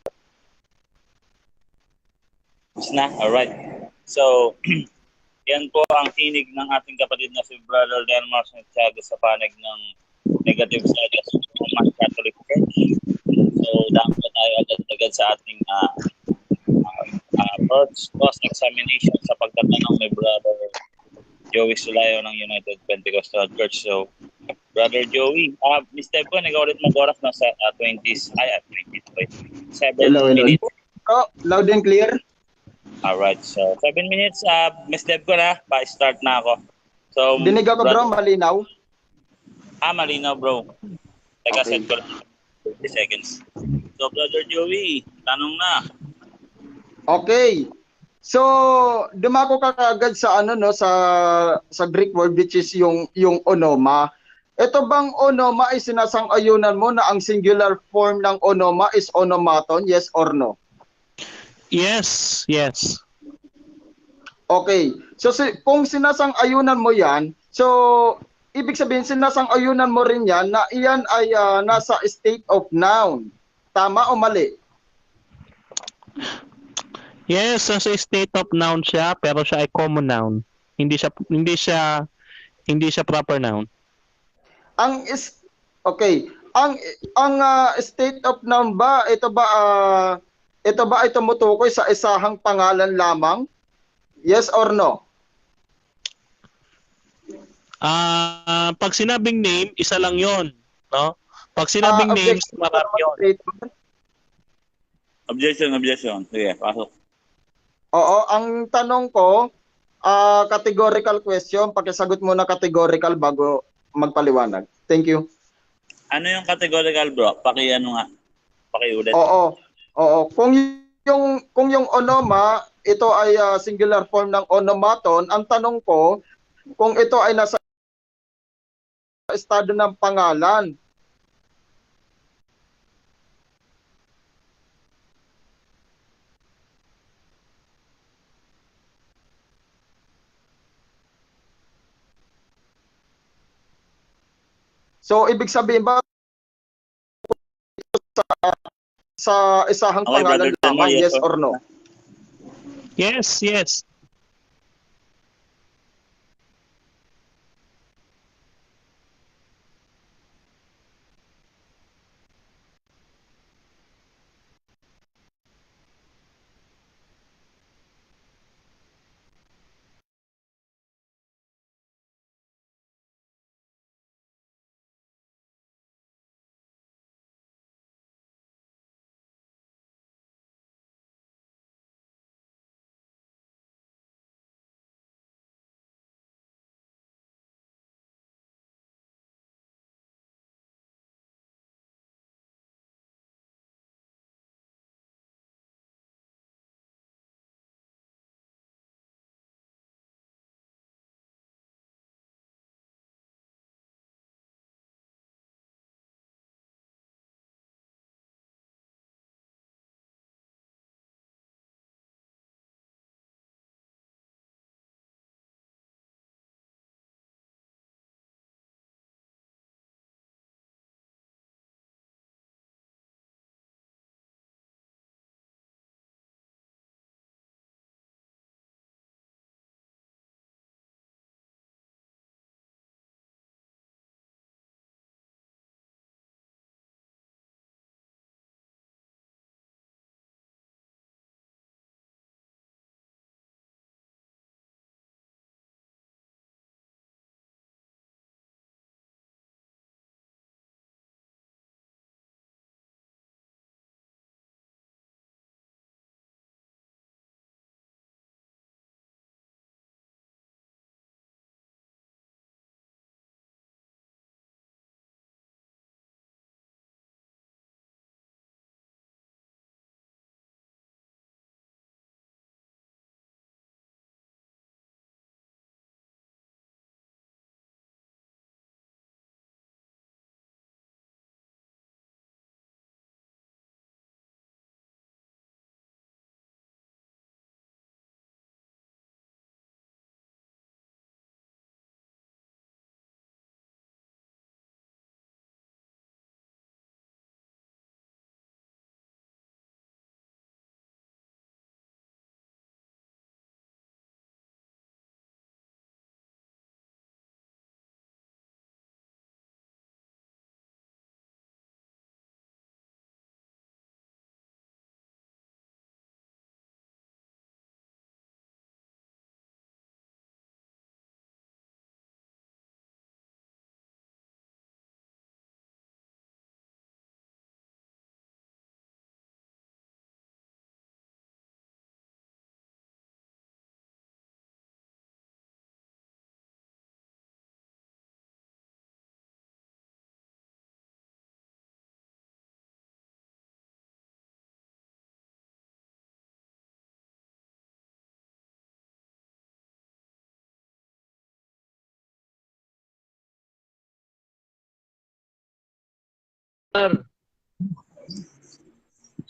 Alright. So, yan po ang tinig ng ating kapatid na si Brother Delmar Santiago sa panig ng negative side of Roman Catholic Church. So, dapat tayo agad-agad sa ating first cross-examination sa pagtatanong ni Brother Joey Sulayo ng United Pentecostal Church. So, Brother Joey, Miss Deb ko, nag-ulit mag-oras na sa 7 minutes. Oh, loud and clear. Alright, so 7 minutes. Miss Deb ko na, pa-start na ako. So, Dinig ako bro, malinaw. Malinaw bro. Teka-set ko lang 30 seconds. So, Brother Joey, tanong na. Okay. So, dumako ka kaagad sa sa Greek word which is yung onoma. Ito bang onoma ay sinasang-ayunan mo na ang singular form ng onoma is onomaton, yes or no? Yes. Okay. So kung sinasang-ayunan mo 'yan, so ibig sabihin, sinasang-ayunan mo rin yan na iyan ay nasa state of noun. Tama o mali? Yes, nasa state of noun siya, pero siya ay common noun. Hindi siya proper noun. Okay. Ang state of noun ba ito ay tumutukoy sa isahang pangalan lamang? Yes or no? Pag sinabing name, isa lang 'yon, no? Pag sinabing names, marami 'yon. Objection. Sige, pasok. Oo, ang tanong ko, categorical question, pakisagot muna categorical bago magpaliwanag. Thank you. Ano yung categorical, bro? Pakiulit. Oo. Kung yung onoma, ito ay singular form ng onomaton, ang tanong ko, kung ito ay nasa estado ng pangalan. So, ibig sabihin ba sa isahang Okay, pangalan Brother Telmo, lamang, yes yes or no? Yes.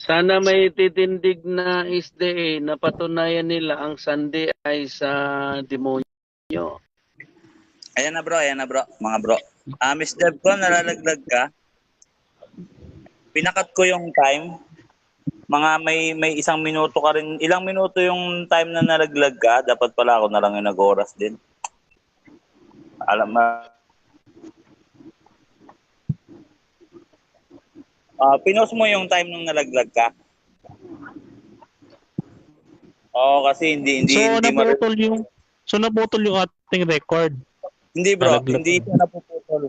Sana may titindig na SDA na patunayan nila ang sandi ay sa demonyo. Ayan na bro, mga bro. Miss Deb ko, nalalaglag ka. Pinakat ko yung time. Mga may isang minuto ka rin. Ilang minuto yung time na nalaglag ka? Dapat pala ako na lang yung nag-oras din. Alam mo. Pinost mo yung time nung nalaglag ka? Oo, kasi hindi So naputol yung ating record. Hindi bro, Nalaglag. hindi siya napuputol.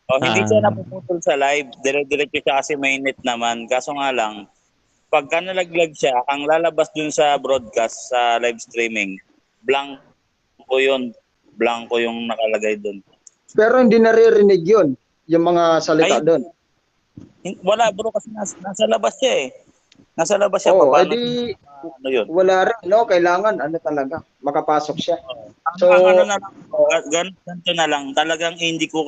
Hindi siya napuputol sa live. Dire-diretso siya kasi mainit naman. Kaso nga lang, pagka nalaglag siya, ang lalabas dun sa broadcast, sa live streaming, blanco yun. Blanco yung nakalagay dun. Pero hindi naririnig yun, yung mga salita doon. Wala bro, kasi nasa labas siya eh. Nasa labas siya. Oo, Paano, edi ano yun? wala rin, no? Kailangan, ano talaga, makapasok siya. So, ano na lang, ganito na lang. Talagang hindi ko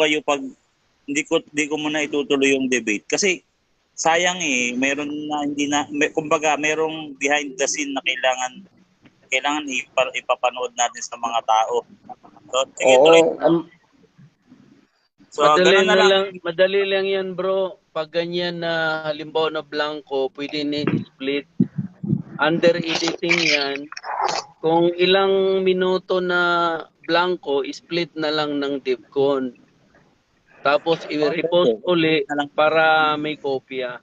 muna itutuloy yung debate. Kasi, sayang eh, meron na, kumbaga, merong behind the scene na kailangan ipapanood natin sa mga tao. So, sige, tuloy. So, ganun na lang. Madali lang yan bro. Pag ganyan na halimbawa na blanco, pwede ni split. Under editing yan. Kung ilang minuto na blanco, split na lang ng DevCon. Tapos i-repost uli para may kopya.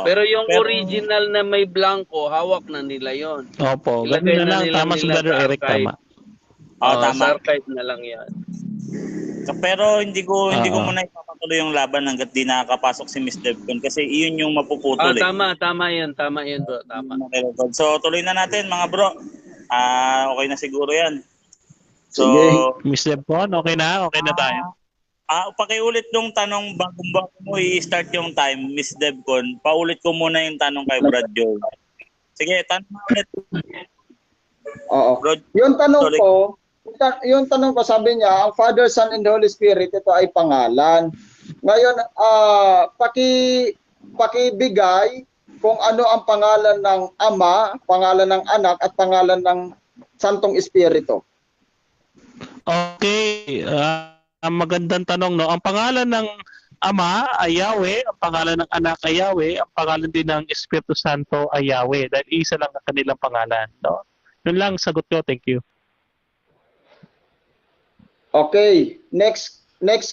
Pero yung original na may blanco, hawak na nila yon. Opo, Ilagay ganun na lang. Tama si Brother Eric, tama. Tama. Sa archive na lang yan. Pero hindi ko muna ipapatuloy yung laban hangga't di nakakapasok si Miss Devcon kasi iyon yung mapuputol eh. Tama yun bro, tama. So tuloy na natin mga bro. Okay na siguro yan. So, Miss Devcon, okay na tayo. pakiulit yung tanong bago mo i-start yung time, Miss Devcon. Paulit ko muna yung tanong kay Brad Joe. Sige, tanong ulit. Oo. Yung tanong ko, sabi niya, ang Father, Son, and Holy Spirit, ito ay pangalan. Ngayon, pakibigay kung ano ang pangalan ng Ama, pangalan ng Anak, at pangalan ng Santong Espiritu. Okay, magandang tanong, no? Ang pangalan ng Ama ay Yahweh, ang pangalan ng Anak ay Yahweh, ang pangalan din ng Espiritu Santo ay Yahweh. Dahil isa lang ang kanilang pangalan, no? Yun lang sagot ko, thank you. Okay, next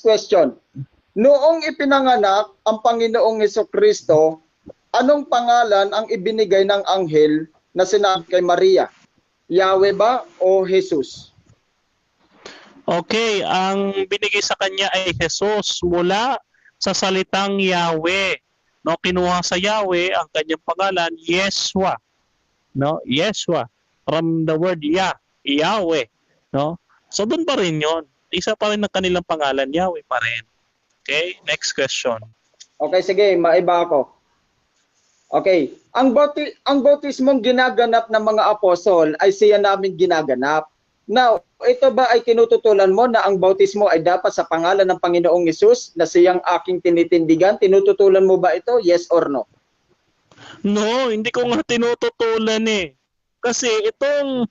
question. Noong ipinanganak ang Panginoong Hesukristo, anong pangalan ang ibinigay ng anghel na sinabi kay Maria? Yahweh ba o Jesus? Okay, ang binigay sa kanya ay Jesus mula sa salitang Yahweh. No, kinuha sa Yahweh ang kanyang pangalan, Yeshua. No, Yeshua from the word Yahweh, no? So doon pa rin 'yon. Isa pa rin ang kanilang pangalan, Yahweh pa rin. Okay, next question. Okay, sige, maiba ako. Okay, ang bautismong ginaganap ng mga apostol ay siya namin ginaganap. Now, ito ba ay tinututulan mo na ang bautismo ay dapat sa pangalan ng Panginoong Hesus na siyang aking tinitindigan? Tinututulan mo ba ito? Yes or no? No, hindi ko nga tinututulan eh. Kasi itong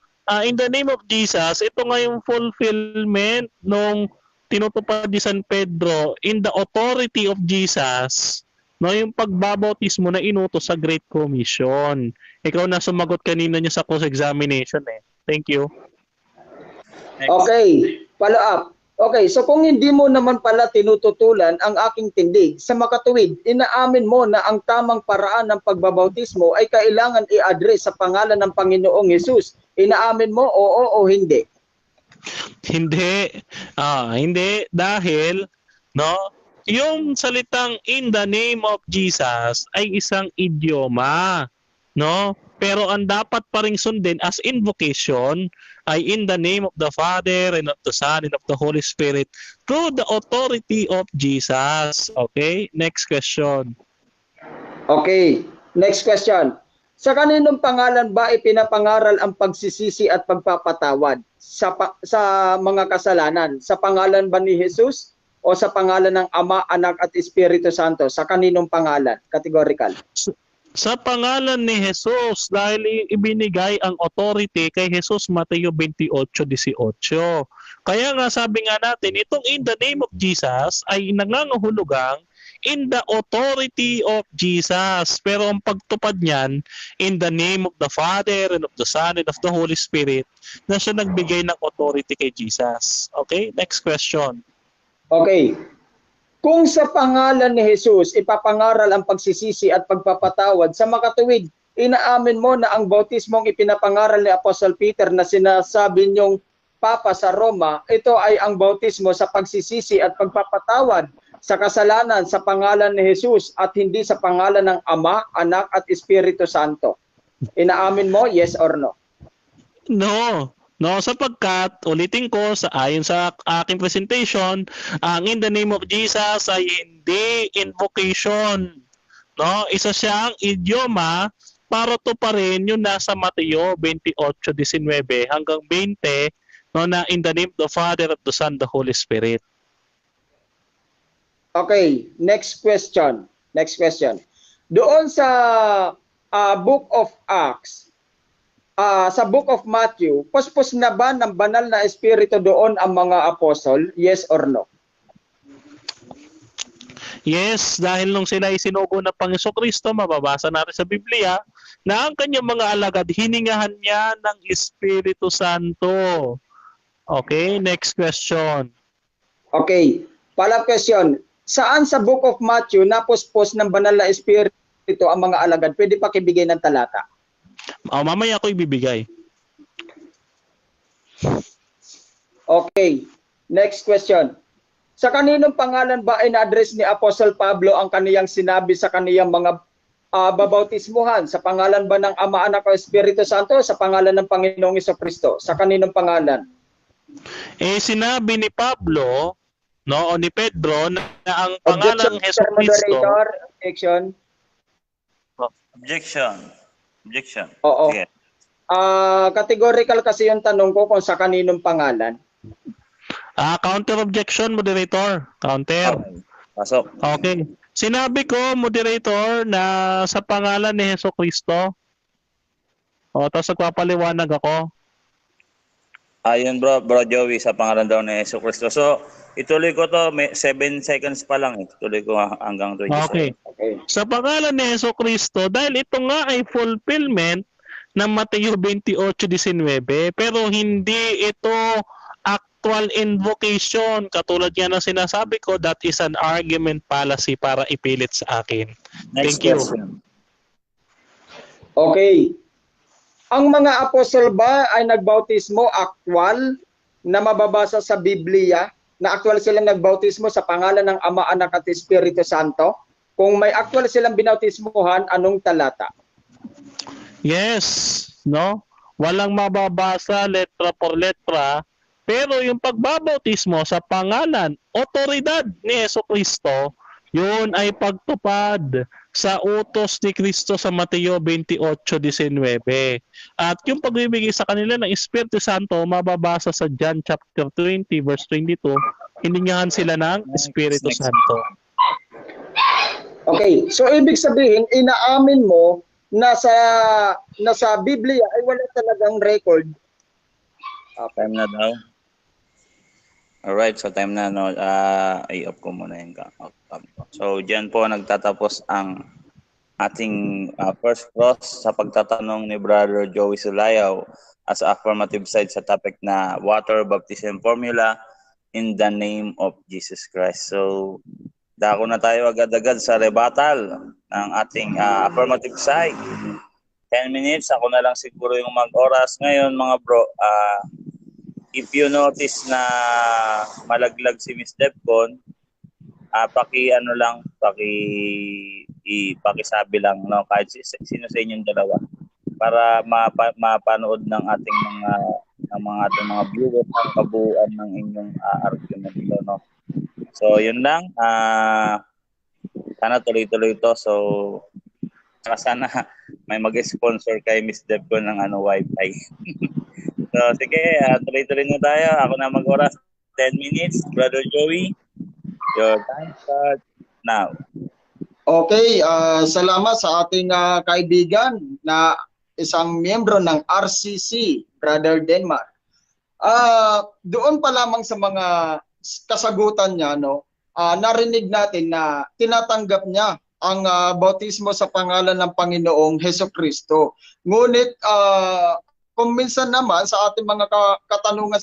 in the name of Jesus, ito nga yung fulfillment nung tinutupad ni San Pedro in the authority of Jesus, no, yung pagbabautismo na inutos sa Great Commission. Ikaw na sumagot kanina niya sa cross-examination eh. Thank you. Next. Okay, follow up. Okay, so kung hindi mo naman pala tinututulan ang aking tindig, sa makatuwid, inaamin mo na ang tamang paraan ng pagbabautismo ay kailangan i-address sa pangalan ng Panginoong Hesus. Inaamin mo, oo o hindi? Hindi. Hindi dahil no, yung salitang in the name of Jesus ay isang idioma, no? Pero ang dapat pa ring sundin as invocation ay in the name of the Father and of the Son and of the Holy Spirit through the authority of Jesus. Okay? Next question. Okay, next question. Sa kaninong pangalan ba ipinapangaral ang pagsisisi at pagpapatawad sa mga kasalanan? Sa pangalan ba ni Jesus o sa pangalan ng Ama, Anak at Espiritu Santo? Sa kaninong pangalan? Categorical. Sa pangalan ni Jesus, dahil ibinigay ang authority kay Jesus, Mateo 28:18. Kaya nga sabi nga natin, itong in the name of Jesus ay nangangahulugang in the authority of Jesus. Pero ang pagtupad niyan, in the name of the Father and of the Son and of the Holy Spirit, na siya nagbigay ng authority kay Jesus. Okay, next question. Okay. Kung sa pangalan ni Jesus ipapangaral ang pagsisisi at pagpapatawad, sa makatuwid, inaamin mo na ang bautismong ipinapangaral ni Apostle Peter na sinasabi niyong Papa sa Roma, ito ay ang bautismo sa pagsisisi at pagpapatawad sa kasalanan sa pangalan ni Jesus at hindi sa pangalan ng Ama, Anak at Espiritu Santo. Inaamin mo, yes or no? No. No, sapagkat ulitin ko sa ayon sa aking presentation, ang in the name of Jesus ay hindi invocation. No, isa siyang idioma para to pa rin yung nasa Mateo 28:19 hanggang 20, no, na in the name of the Father, of the Son, the Holy Spirit. Okay, next question. Next question. Doon sa Book of Acts, sa Book of Matthew, puspos na ba ng banal na espiritu doon ang mga apostol? Yes or no? Yes, dahil nung sila ay sinugo ng Panginoong Kristo, mababasa natin sa Biblia na ang kanyang mga alagad hiningahan niya ng Espiritu Santo. Okay, next question. Okay, pala question. Saan sa Book of Matthew napuspos ng banal na espiritu ang mga alagad? Pwede pa kibigay ng talata. Mamaya ako ibibigay. Okay, next question. Sa kaninong pangalan ba ay na-address ni Apostle Pablo ang kaniyang sinabi sa kaniyang mga babautismuhan? Sa pangalan ba ng Ama, Anak o Espiritu Santo? Sa pangalan ng Panginoong Jesucristo? Sa kaninong pangalan? Sinabi ni Pablo, no, o ni Pedro na ang pangalan ng Objection, Jesucristo. moderator. Objection. Objection. Objection. Oo. Sige. Categorical kasi yung tanong ko kung sa kaninong pangalan. Counter objection, moderator. Counter. Okay. Pasok. Okay. Sinabi ko, moderator, na sa pangalan ni Jesucristo. O, tapos nagpapaliwanag ako. Ayun bro Joey, sa pangalan daw ni Jesucristo. So, ituloy ko to, may 7 seconds pa lang. Ituloy ko hanggang 20 Okay. seconds. Okay. Sa pangalan ni Jesucristo, dahil ito nga ay fulfillment ng Mateo 28:19, pero hindi ito actual invocation. Katulad nga ng sinasabi ko, that is an argument fallacy para ipilit sa akin. Next Thank you. question. Okay. Ang mga apostol ba ay nagbautismo actual na mababasa sa Biblia? Na actual silang nagbautismo sa pangalan ng Ama, Anak at Espiritu Santo? Kung may actual silang binautismuhan, anong talata? Yes, no? Walang mababasa letra por letra, pero yung pagbabautismo sa pangalan, otoridad ni Jesucristo, yun ay pagtupad sa utos ni Kristo sa Mateo 28:19. At yung pagbibigay sa kanila ng Espiritu Santo, mababasa sa John chapter 20 verse 22, hiningahan sila ng Espiritu Next. Santo. Okay, so ibig sabihin, inaamin mo na sa Biblia ay wala talagang record. Time na daw. Alright, so time na. No, i-off ko muna yung So, dyan po nagtatapos ang ating first cross sa pagtatanong ni Brother Joey Sulayaw as affirmative side sa topic na water baptism formula in the name of Jesus Christ. So, dako na tayo agad-agad sa rebuttal ng ating affirmative side. 10 minutes, ako na lang siguro yung mag-oras ngayon mga bro. If you notice na malaglag si Miss Devcon, pakisabi lang, no, kahit sino sa inyong dalawa, para mapanood ng ating mga viewers ang kabuuan ng inyong argument ito, no. So yun lang, sana tuloy-tuloy ito. So sana may mag-sponsor kay Miss Devcon ng wifi. So sige, tuloy-tuloy na tayo. Ako na mag-oras, 10 minutes. Brother Joey, your time starts now. Okay, salamat sa ating kaibigan na isang miyembro ng RCC, Brother Denmark. Doon pa lamang sa mga kasagutan niya, no, narinig natin na tinatanggap niya ang bautismo sa pangalan ng Panginoong Hesukristo. Ngunit kung minsan naman sa ating mga katanungan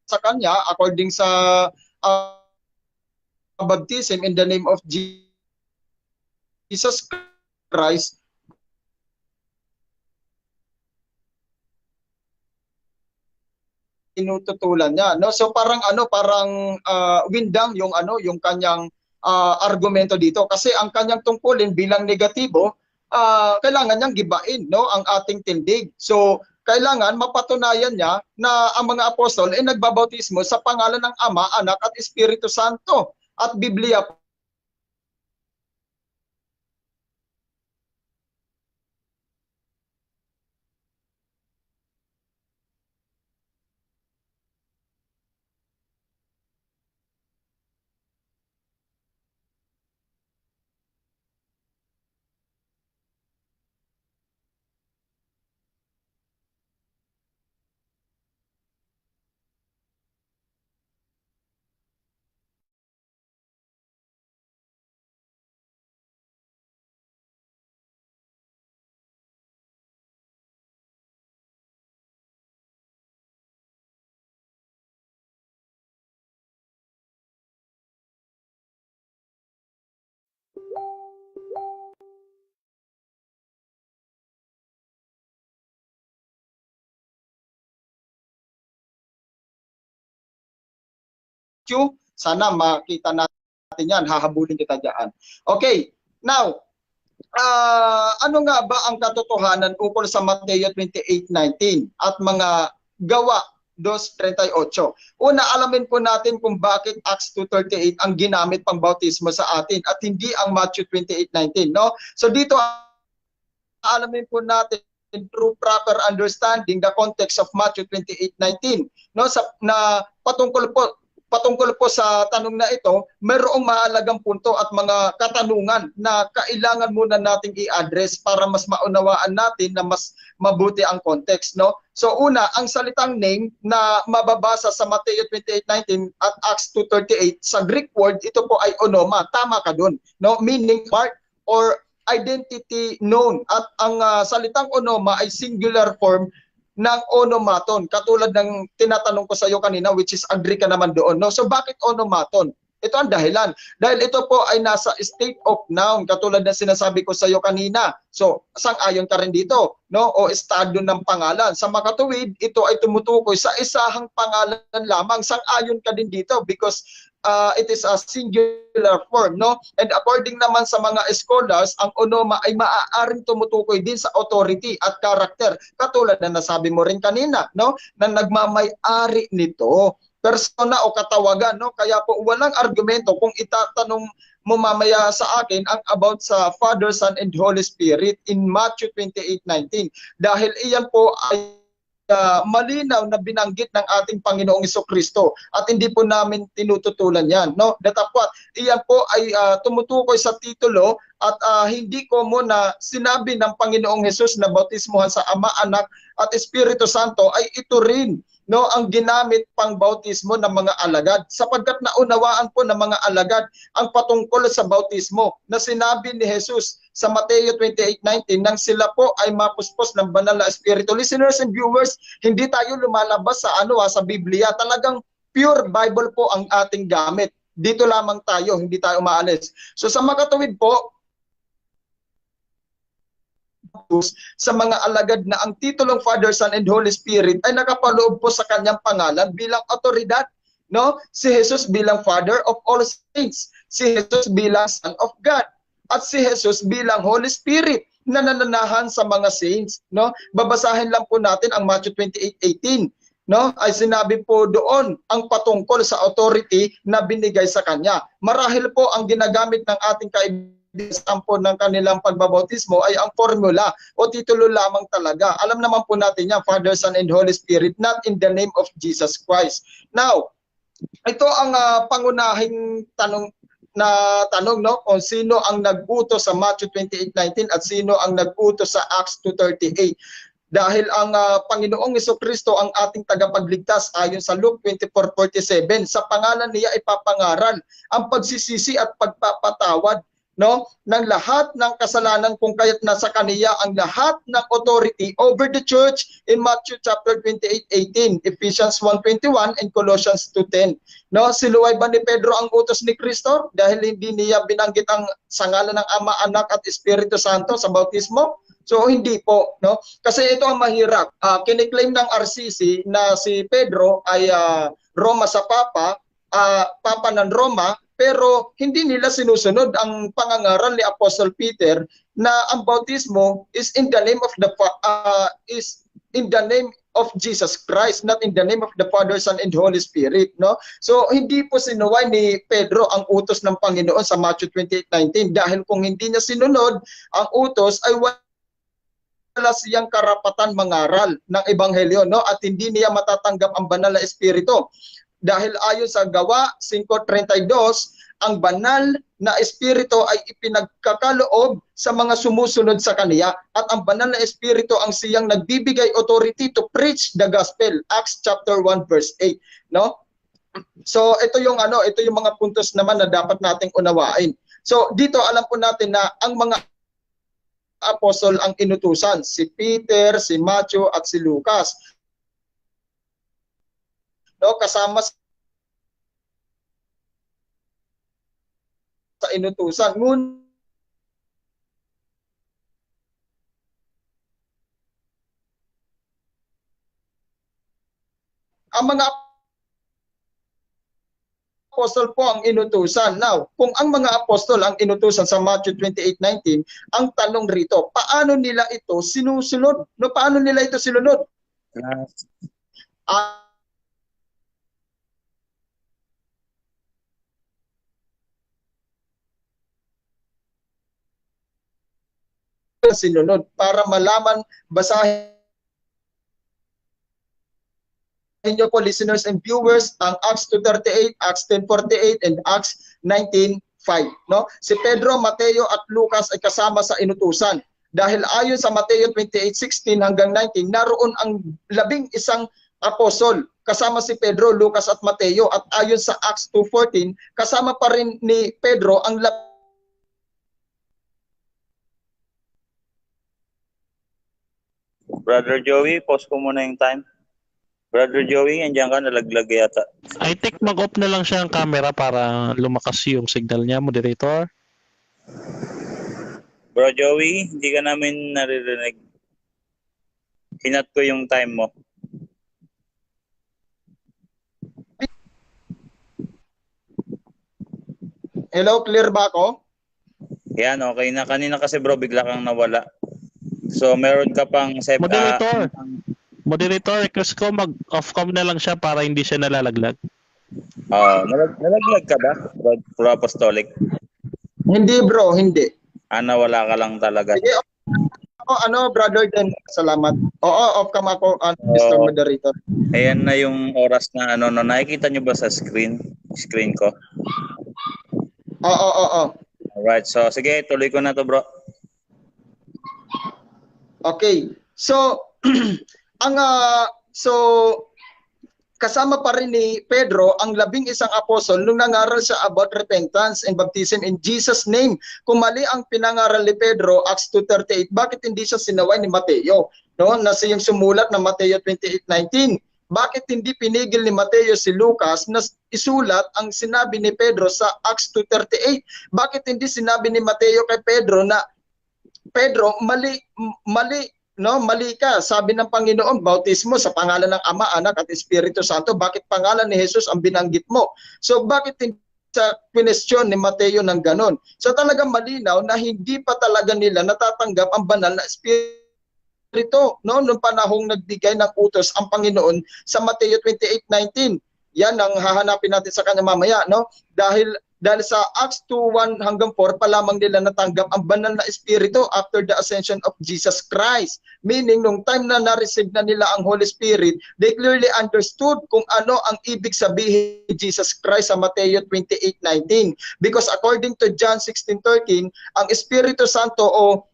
sa kanya, according sa baptism in the name of Jesus Christ, tinututulan niya, no? So parang windang yung kanyang argumento dito, kasi ang kanyang tungkulin bilang negatibo, kailangan niyang gibain, no, ang ating tindig. So kailangan mapatunayan niya na ang mga apostol ay nagbabautismo sa pangalan ng Ama, Anak at Espiritu Santo. At Biblia sana makita natin yan, hahabulin kita dyan. Okay, now, ano nga ba ang katotohanan ukol sa Mateo 28:19 at mga gawa 2:38? Una, alamin po natin kung bakit Acts 2:38 ang ginamit pang bautismo sa atin at hindi ang Matthew 28:19, no? So dito alamin po natin through proper understanding the context of Matthew 28:19, no? Na patungkol po sa tanong na ito, mayroong mahalagang punto at mga katanungan na kailangan muna nating i-address para mas maunawaan natin na mas mabuti ang context, no? So una, ang salitang name na mababasa sa Mateo 28:19 at Acts 2:38, sa Greek word, ito po ay onoma. Tama ka dun, no? Meaning part or identity known. At ang salitang onoma ay singular form ng onomaton, katulad ng tinatanong ko sa iyo kanina, which is agree ka naman doon, no? So bakit onomaton? Ito ang dahilan. Dahil ito po ay nasa state of noun, katulad ng sinasabi ko sa iyo kanina. So sang-ayon ka rin dito, no? O estado ng pangalan. Sa makatuwid, ito ay tumutukoy sa isahang pangalan lamang. Sang-ayon ka din dito because it is a singular form, no? And according naman sa mga scholars, ang onoma ay maaaring tumutukoy din sa authority at character, katulad na nasabi mo rin kanina, no? Na nagmamay-ari nito, persona o katawagan, no? Kaya po walang argumento kung itatanong mo mamaya sa akin ang about sa Father, Son, and Holy Spirit in Matthew 28:19, dahil iyan po ay malinaw na binanggit ng ating Panginoong Hesukristo at hindi po namin tinututulan yan, no? Datapwat, iyan po ay tumutukoy sa titulo at hindi ko muna sinabi ng Panginoong Hesus na bautismuhan sa Ama, Anak at Espiritu Santo ay ito rin, no, ang ginamit pang bautismo ng mga alagad, sapagkat naunawaan po ng mga alagad ang patungkol sa bautismo na sinabi ni Jesus sa Mateo 28:19 nang sila po ay mapuspos ng banal na espiritu. Listeners and viewers, hindi tayo lumalabas sa sa Biblia. Talagang pure Bible po ang ating gamit. Dito lamang tayo, hindi tayo umaalis. So sa makatuwid po, sa mga alagad na ang titulong Father, Son, and Holy Spirit ay nakapaloob po sa kanyang pangalan bilang otoridad, no? Si Jesus bilang Father of all saints, si Jesus bilang Son of God, at si Jesus bilang Holy Spirit na nananahan sa mga saints, no? Babasahin lang po natin ang Matthew 28:18, no? Ay sinabi po doon ang patungkol sa authority na binigay sa kanya. Marahil po ang ginagamit ng ating sampo ng kanilang pagbabautismo ay ang formula o titulo lamang talaga. Alam naman po natin yan, Father, Son, and Holy Spirit, not in the name of Jesus Christ. Now, ito ang pangunahing tanong na tanong, no, kung sino ang nag-utos sa Matthew 28:19 at sino ang nag-utos sa Acts 2:38. Dahil ang Panginoong Jesucristo ang ating tagapagligtas ayon sa Luke 24:47, sa pangalan niya ipapangaral ang pagsisisi at pagpapatawad, no, ng lahat ng kasalanan, kung kaya't nasa kaniya ang lahat ng authority over the church in Matthew chapter 28:18, Ephesians 1:21 and Colossians 2:10. No, siluway ba ni Pedro ang utos ni Kristo dahil hindi niya binanggit ang sangalan ng Ama, Anak at Espiritu Santo sa bautismo? So hindi po, no? Kasi ito ang mahirap. Kiniklaim ng RCC na si Pedro ay Roma sa Papa, Papa ng Roma, pero hindi nila sinusunod ang pangangaral ni Apostle Peter na ang bautismo is in the name of Jesus Christ, not in the name of the Father, Son, and Holy Spirit, no? So hindi po sinuway ni Pedro ang utos ng Panginoon sa Matthew 28:19 dahil kung hindi niya sinunod ang utos ay wala siyang karapatan mangaral ng ebanghelyo, no? At hindi niya matatanggap ang banal na espiritu. Dahil ayon sa Gawa 5:32, ang banal na espiritu ay ipinagkakaloob sa mga sumusunod sa kaniya at ang banal na espiritu ang siyang nagbibigay authority to preach the gospel. Acts chapter 1 verse 8, no? So ito yung mga puntos naman na dapat nating unawain. So dito alam po natin na ang mga apostol ang inutusan, si Peter, si Matthew at si Lucas. No, kasama sa inutusan. Ang mga apostol po ang inutusan. Now, kung ang mga apostol ang inutusan sa Matthew 28:19, ang tanong rito, paano nila ito sinusunod? No, paano nila ito sinunod? Sinunod para malaman, basahin niyo po listeners and viewers ang Acts 2:38, Acts 10:48 and Acts 19:5, no? Si Pedro, Mateo at Lucas ay kasama sa inutusan dahil ayon sa Mateo 28:16 hanggang 19 naroon ang 11 apostol kasama si Pedro, Lucas at Mateo, at ayon sa Acts 2:14 kasama pa rin ni Pedro ang Brother Joey, pause ko muna yung time. Brother Joey, andiyan ka, nalaglag yata. I think mag-off na lang siya ang camera para lumakas yung signal niya, moderator. Bro Joey, hindi ka namin naririnig. Hinat ko yung time mo. Hello, clear ba ako? Yan, okay na. Kanina kasi bro, bigla kang nawala. So, meron ka pang... Moderator, request ko mag-off cam na lang siya para hindi siya nalalaglag. Nalaglag ka ba, Bro Apostolic? Hindi bro, hindi. Nawala ka lang talaga. Sige, brother Den, salamat. Oo, off cam ako, Mr. Moderator. Ayan na yung oras na nakikita nyo ba sa screen ko? Oo. Alright, so sige, tuloy ko na to bro. Okay. So kasama pa rin ni Pedro ang 11 apostol nung nangaral siya about repentance and baptism in Jesus' name. Kung mali ang pinangaral ni Pedro, Acts 2:38, bakit hindi siya sinaway ni Mateo? No, na siyang sumulat na Mateo 28:19. Bakit hindi pinigil ni Mateo si Lucas na isulat ang sinabi ni Pedro sa Acts 2:38? Bakit hindi sinabi ni Mateo kay Pedro na Pedro, mali ka. Sabi ng Panginoon, bautismo sa pangalan ng Ama, Anak at Espiritu Santo. Bakit pangalan ni Jesus ang binanggit mo? So bakit hindi sa question ni Mateo ng ganon? So talagang malinaw na hindi pa talaga nila natatanggap ang banal na Espiritu. No? Noong panahong nagbigay ng utos ang Panginoon sa Mateo 28:19. Yan ang hahanapin natin sa kanya mamaya, no? Dahil Dahil sa Acts 2:1 hanggang 4 pa lamang nila natanggap ang banal na espiritu after the ascension of Jesus Christ. Meaning, nung time na na-receive na nila ang Holy Spirit, they clearly understood kung ano ang ibig sabihin ni Jesus Christ sa Mateo 28:19. Because according to John 16:13, ang Espiritu Santo o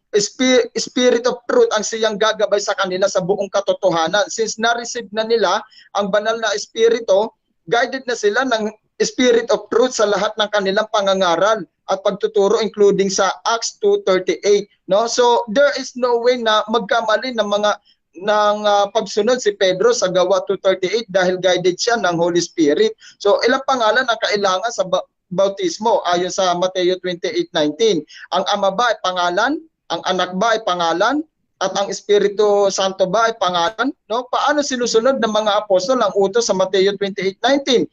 Spirit of Truth ang siyang gagabay sa kanila sa buong katotohanan. Since na-receive na nila ang banal na espiritu, guided na sila ng Spirit of Truth sa lahat ng kanilang pangangaral at pagtuturo, including sa Acts 2:38, no? So there is no way na magkamali ng pagsunod si Pedro sa Gawa 2:38 dahil guided siya ng Holy Spirit. So ilang pangalan ang kailangan sa bautismo ayon sa Mateo 28:19? Ang Ama ba ay pangalan? Ang Anak ba ay pangalan? At ang Espiritu Santo ba ay pangalan? No? Paano sinusunod ng mga apostol ang utos sa Mateo 28:19?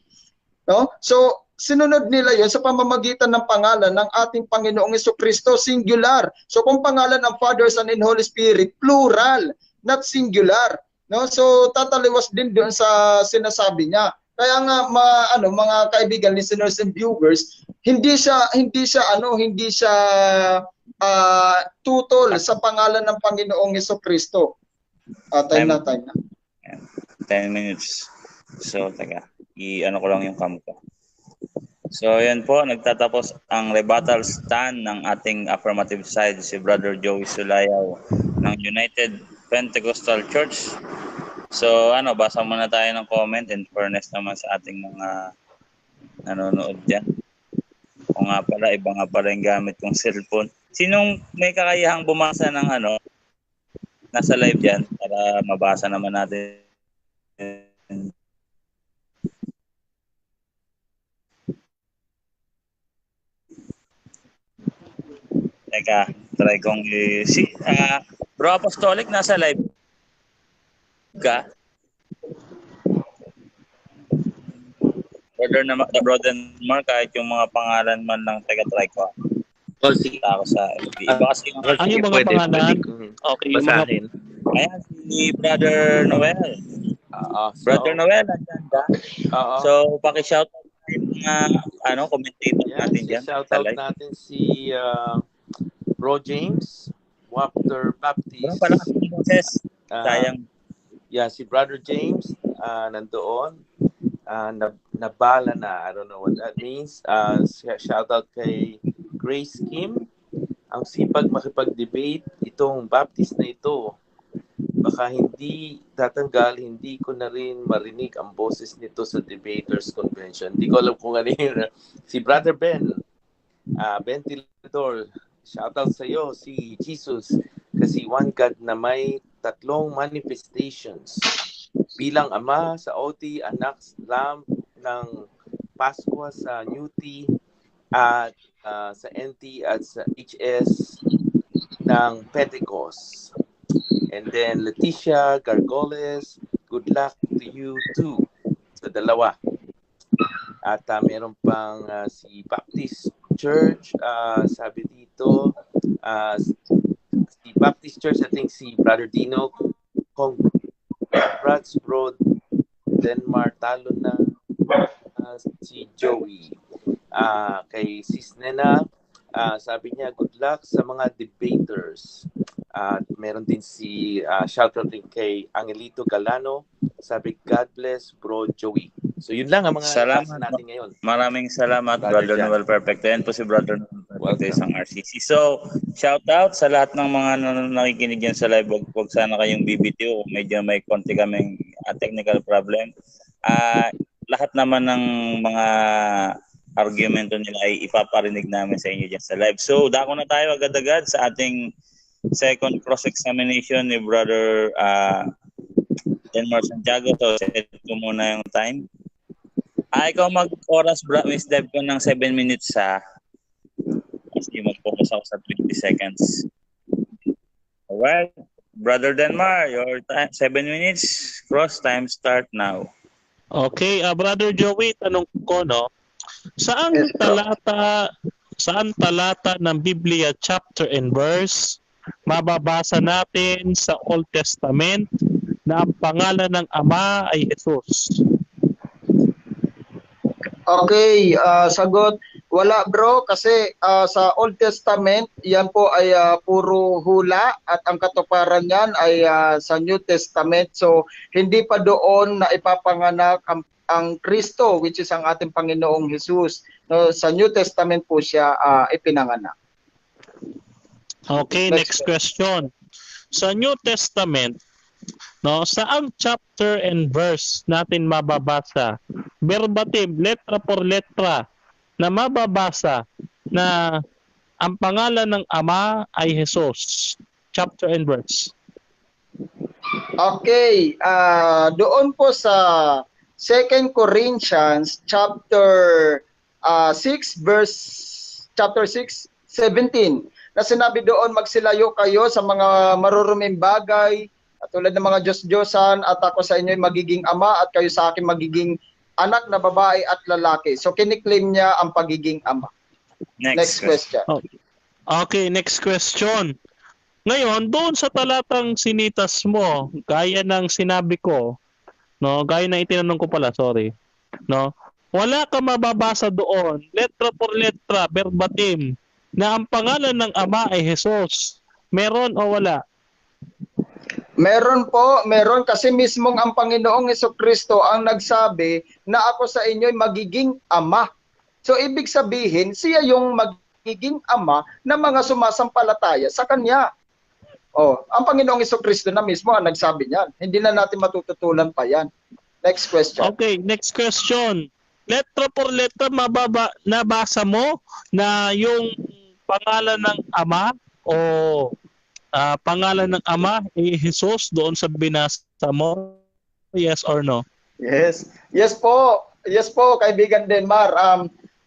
No? So, sinunod nila yon sa pamamagitan ng pangalan ng ating Panginoong Jesucristo, singular. So, kung pangalan ng Father, Son, and Holy Spirit, plural, not singular. No? So, tataliwas din doon sa sinasabi niya. Kaya nga mga kaibigan, listeners and viewers, hindi siya tutol sa pangalan ng Panginoong Jesucristo. Time na. 10 minutes. So, taga. I-ano ko lang yung cam ko. So, yan po. Nagtatapos ang rebuttal stand ng ating affirmative side, si Brother Joey Sulayaw ng United Pentecostal Church. So, basa muna tayo ng comment in fairness naman sa ating mga nanonood dyan. O nga pala, iba nga pala yung gamit kong cellphone. Sinong may kakayahang bumasa ng nasa live dyan para mabasa naman natin? Teka, try kong Bro Apostolic, nasa live ka? Brother Mark, kahit yung mga pangalan man lang, try ko. Sige ako sa FB. Iba kasi yung Ano yung mga pangalan? Okay, yung mga... Ayan, si Brother Noel. Brother Noel, nandiyan ka? So, paki-shout out yung mga commentator natin dyan. Shout out natin si Bro James, Walter Baptist. Pala si Moses. Sayang. Si Brother James, nandoon. Nabala na. I don't know what that means. Shout out kay Grace Kim. Ang sipag makipag-debate. Itong Baptist na ito, baka hindi tatanggal, hindi ko na rin marinig ang boses nito sa Debaters Convention. Hindi ko alam kung ano yun. Si Brother Ben Tilador, shout out sa iyo, si Jesus. Kasi one God na may tatlong manifestations. Bilang Ama sa OT, Anak, Lamb ng Paskwa sa Newty, at sa NT at sa HS ng Pentecost. And then Leticia Gargoles, good luck to you too sa dalawa. At meron pang si Baptist Church, sabi dito, si Baptist Church, I think si Brother Dino, congrats bro, Denmark, talo na si Joey. Kay Sis Nena, sabi niya, good luck sa mga debaters. Meron din si shoutout din kay Angelito Galano, sabi God bless bro Joey. So yun lang ang mga salamat natin ngayon. Maraming salamat Brother Noel Perfecto. Yan po si Brother Noel Perfecto isang RCC. So shout out sa lahat ng mga nakikinig yan sa live. Huwag sana kayong BBTO. Medyo may konti kaming technical problem. Lahat naman ng mga argumento nila ay ipaparinig namin sa inyo dyan sa live. So dako na tayo agad-agad sa ating second cross-examination ni Brother Denmark Santiago. So set ko muna yung time. Ikaw mag-oras, Miss Deb, ko ng 7 minutes ha. Kasi mag-focus ako sa 20 seconds. Alright. Brother Denmark, your 7 minutes. Cross time start now. Okay, Brother Joey, tanong ko, no? Saan talata ng Biblia chapter and verse mababasa natin sa Old Testament na ang pangalan ng Ama ay Jesus? Okay, sagot. Wala bro, kasi sa Old Testament, yan po ay puro hula at ang katuparan niyan ay sa New Testament. So hindi pa doon na ipapanganak ang Kristo, which is ang ating Panginoong Jesus. No, sa New Testament po siya ipinanganak. Okay, next question. Sa New Testament, no, saang chapter and verse natin mababasa verbatim, letra por letra, na mababasa na ang pangalan ng Ama ay Jesus? Chapter and verse. Okay, doon po sa 2 Corinthians chapter 6 verse chapter 6 17 na sinabi doon, magsilayo kayo sa mga maruruming bagay at tulad ng mga Diyos-Diyosan, at ako sa inyo ay magiging ama at kayo sa akin magiging anak na babae at lalaki. So kiniklaim niya ang pagiging ama. Next question. Okay, next question. Ngayon, doon sa talatang sinitas mo, gaya ng sinabi ko, no, gaya ng itinanong ko pala, sorry, no, wala ka mababasa doon, letra por letra, verbatim, na ang pangalan ng Ama ay Jesus. Meron o wala? Meron po, meron, kasi mismong ang Panginoong Jesucristo ang nagsabi na ako sa inyo ay magiging ama. So ibig sabihin, siya yung magiging ama ng mga sumasampalataya sa Kanya. Ang Panginoong Jesucristo na mismo ang nagsabi niyan. Hindi na natin matututulan pa yan. Next question. Okay, next question. Letra por letra, nabasa mo na yung pangalan ng Ama o pangalan ng Ama ay Jesus doon sa binasa mo? Yes or no? Yes. Yes po. Yes po, kaibigan Denmar.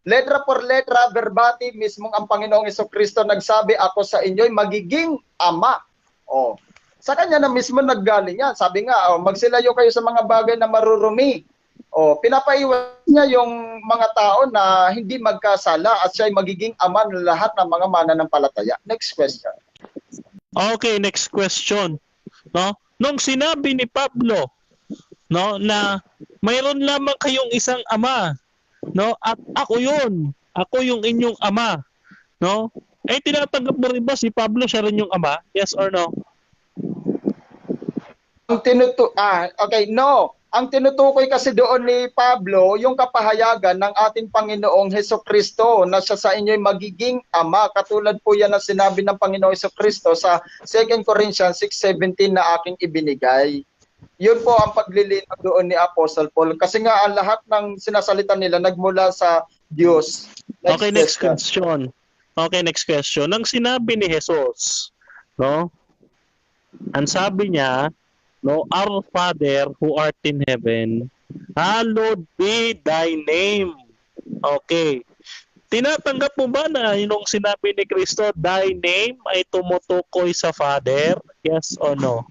Letra por letra, verbatim, mismong ang Panginoong Jesucristo nagsabi, ako sa inyo'y magiging ama. Sa Kanya na mismo naggaling yan. Sabi nga, magsilayo kayo sa mga bagay na marurumi. Pinapaiwas niya yung mga tao na hindi magkasala at siya ay magiging ama ng lahat ng mga mananampalataya. Next question. Okay, next question. No? Nung sinabi ni Pablo, no, na mayroon lamang kayong isang ama, no, at ako yung inyong ama, no? Tinatanggap mo rin ba si Pablo siya rin yung ama? Yes or no? Okay, no. Ang tinutukoy kasi doon ni Pablo, yung kapahayagan ng ating Panginoong Hesukristo na siya sa inyo'y magiging ama. Katulad po yan na sinabi ng Panginoong Hesukristo sa 2 Corinthians 6:17 na aking ibinigay. Yun po ang paglilinaw doon ni Apostle Paul. Kasi nga ang lahat ng sinasalita nila nagmula sa Diyos. Next question. Okay, next question. Nang sinabi ni Jesus, no? Ang sabi niya, no, Our Father who art in heaven, hallowed be thy name. Okay. Tinatanggap mo ba na yung sinabi ni Kristo, thy name ay tumutukoy sa Father? Yes or no?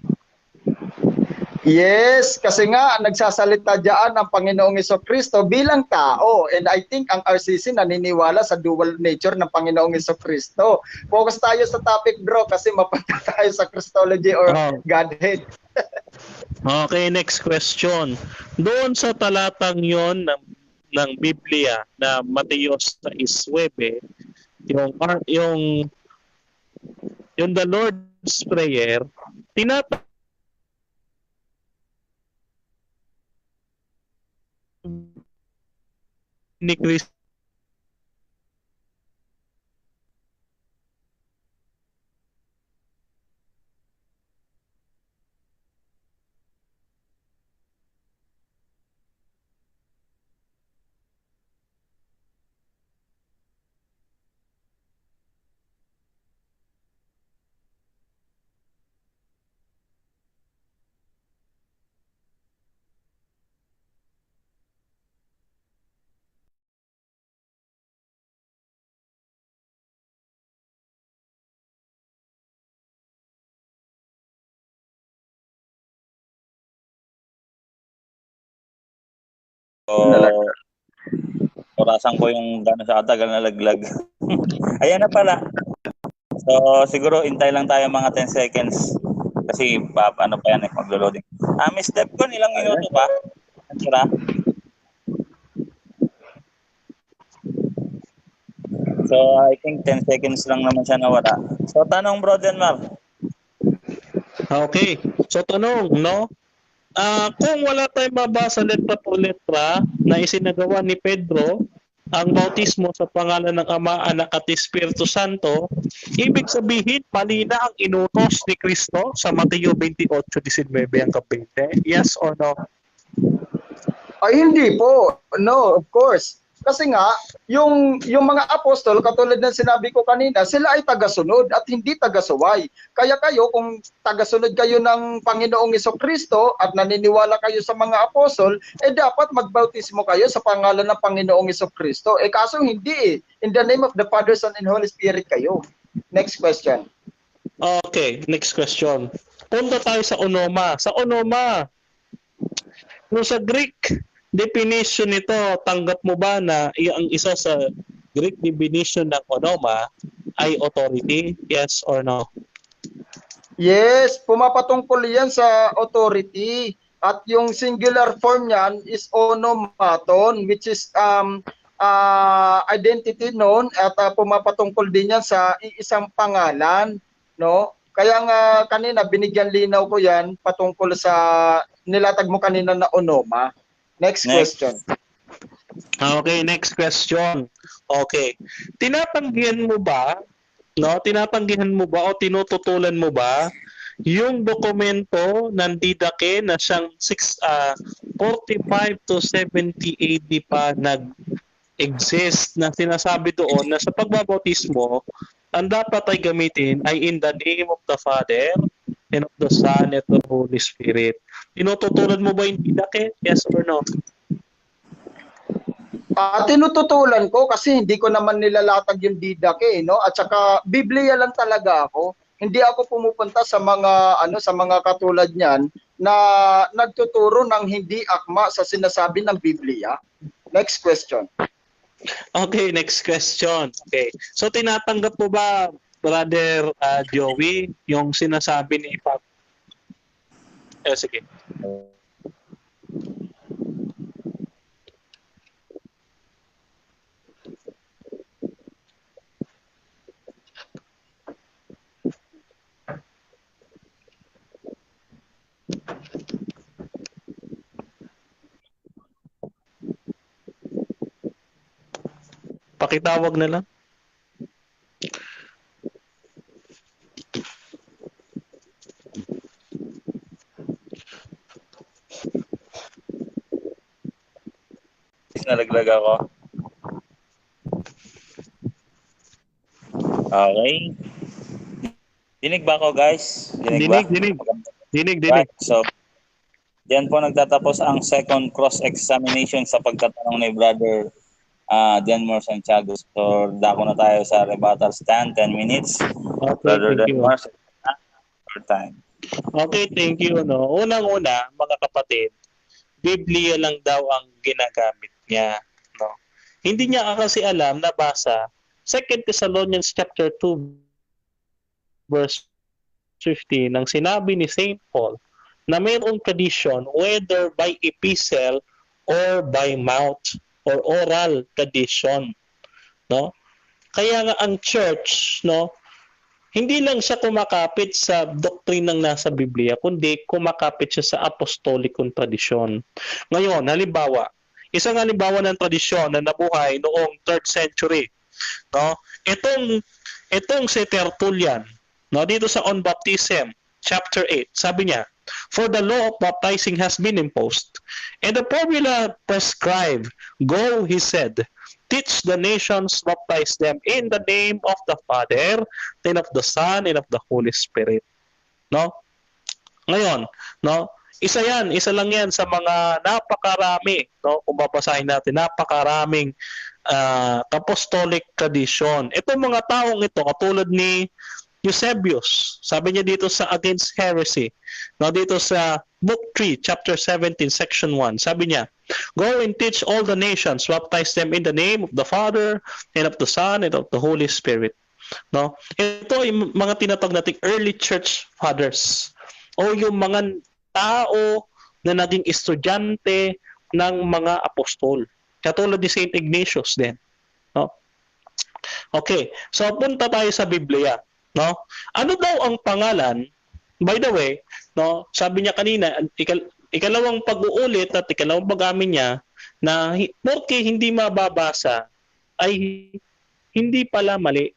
Yes, kasi nga nagsasalita diyan ang Panginoong Jesucristo bilang tao. And I think ang RCC naniniwala sa dual nature ng Panginoong Jesucristo. Focus tayo sa topic bro kasi mapunta tayo sa Christology or Godhead. Okay, next question. Doon sa talatang yon ng Biblia na Mateo 6:9, yung the Lord's Prayer, ni Kristo Orasan ko yung gano'n sa katagal na laglag. Ayan na pala. So, siguro intay lang tayo mga 10 seconds. Kasi ano pa yan maglo-loading. Miss Debcon, ilang minuto pa? Sira? So, I think 10 seconds lang naman siya nawala. So, tanong, Bro Denmark. Okay. So tanong, no? Kung wala tayong mabasa letra por letra na isinagawa ni Pedro, ang bautismo sa pangalan ng Ama, Anak at Espiritu Santo, ibig sabihin, mali na ang inutos ni Kristo sa Mateo 28:19 hanggang 20. Yes or no? Ay, hindi po. No, of course. Kasi nga, yung mga apostol, katulad ng sinabi ko kanina, sila ay tagasunod at hindi tagasuway. Kaya kayo, kung tagasunod kayo ng Panginoong Jesucristo at naniniwala kayo sa mga apostol, dapat magbautismo kayo sa pangalan ng Panginoong Jesucristo. Kaso hindi In the name of the Father, Son, and Holy Spirit kayo. Next question. Okay, next question. Punta tayo sa onoma. Sa onoma, no, sa Greek definition nito, tanggap mo ba na ang isa sa Greek definition ng onoma ay authority? Yes or no? Yes, pumapatungkol yan sa authority. At yung singular form niyan is onomaton, which is identity known, at pumapatungkol din yan sa isang pangalan, no? Kaya nga kanina binigyan linaw ko yan patungkol sa nilatag mo kanina na onoma. Next question. Okay, next question. Okay. Tinatanggihan mo ba, no? Tinatanggihan mo ba o tinututulan mo ba yung dokumento ng Didache na siyang 45 to 70 AD pa nag-exist, na sinasabi doon na sa pagbabautismo, ang dapat ay gamitin ay in the name of the Father and of the Son and of the Holy Spirit. Tinututulan mo ba yung Didache? Yes or no? Tinututulan ko kasi hindi ko naman nilalatag yung Didache, no? At saka Biblia lang talaga ako. Hindi ako pumupunta sa mga katulad niyan na nagtuturo ng hindi akma sa sinasabi ng Biblia. Next question. Okay, next question. Okay. So tinatanggap mo ba, Brother Joey, yung sinasabi ni Pap? Sige. Pakitawag na lang. Nalaglag ako. Okay. Dinig ba ako, guys? Dinig. Right. So, diyan po nagtatapos ang second cross-examination sa pagtatanong ni Brother Denmar Santiago. So, dako na tayo sa rebuttal stand, 10 minutes. Okay, Brother thank you. Denmar, your time. Okay, thank you. No? Unang-una, mga kapatid, Biblia lang daw ang ginagamit niya. No? Hindi niya kasi alam na basa 2 Thessalonians chapter 2 verse 15 nang sinabi ni St. Paul na mayroong tradition whether by epistle or by mouth or oral tradition, no? Kaya nga ang church, no, hindi lang siya kumakapit sa doktrinang nasa Biblia, kundi kumakapit siya sa apostolikong tradisyon. Ngayon, halimbawa, isang halimbawa ng tradisyon na nabuhay noong 3rd century, no? Itong si Tertullian, no, dito sa On Baptism, chapter 8, sabi niya, "For the law of baptizing has been imposed, and the formula prescribed, go, he said, teach the nations, baptize them in the name of the Father, and of the Son, and of the Holy Spirit." No? Ngayon, no, isa lang yan sa mga napakarami, no, kung babasahin natin, napakaraming apostolic tradition. Itong mga taong ito, katulad ni Eusebius, sabi niya dito sa Against Heresy, no, dito sa Book 3, chapter 17, section 1, sabi niya, "Go and teach all the nations, baptize them in the name of the Father, and of the Son, and of the Holy Spirit." No? Ito ay mga tinatawag nating early church fathers, o yung mga tao na naging estudyante ng mga apostol. Katulad ni St. Ignatius din. No? Okay, so punta tayo sa Biblia, no? Ano daw ang pangalan? By the way, no, sabi niya kanina, ikalawang pag-uulit at ikalawang pag-amin niya na porque hindi mababasa ay hindi pala mali.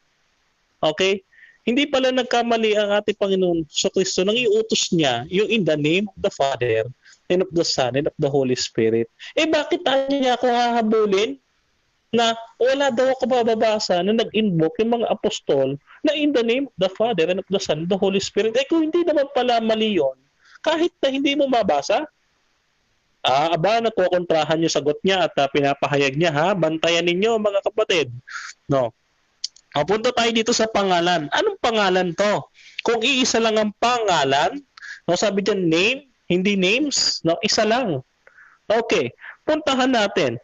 Okay? Hindi pala nagkamali ang ating Panginoon sa Kristo nang iutos niya yung in the name of the Father and of the Son and of the Holy Spirit. Bakit tayo niya ako hahabulin na wala daw ako bababasa na nag-invoke yung mga apostol na in the name of the Father and of the Son and the Holy Spirit? Kung hindi naman pala mali yun, kahit na hindi mo mabasa, nakukontrahan yung sagot niya at pinapahayag niya, bantayan ninyo mga kapatid. No. Punta tayo dito sa pangalan. Anong pangalan to? Kung iisa lang ang pangalan, no, sabi dyan name, hindi names, no, isa lang. Okay, puntahan natin.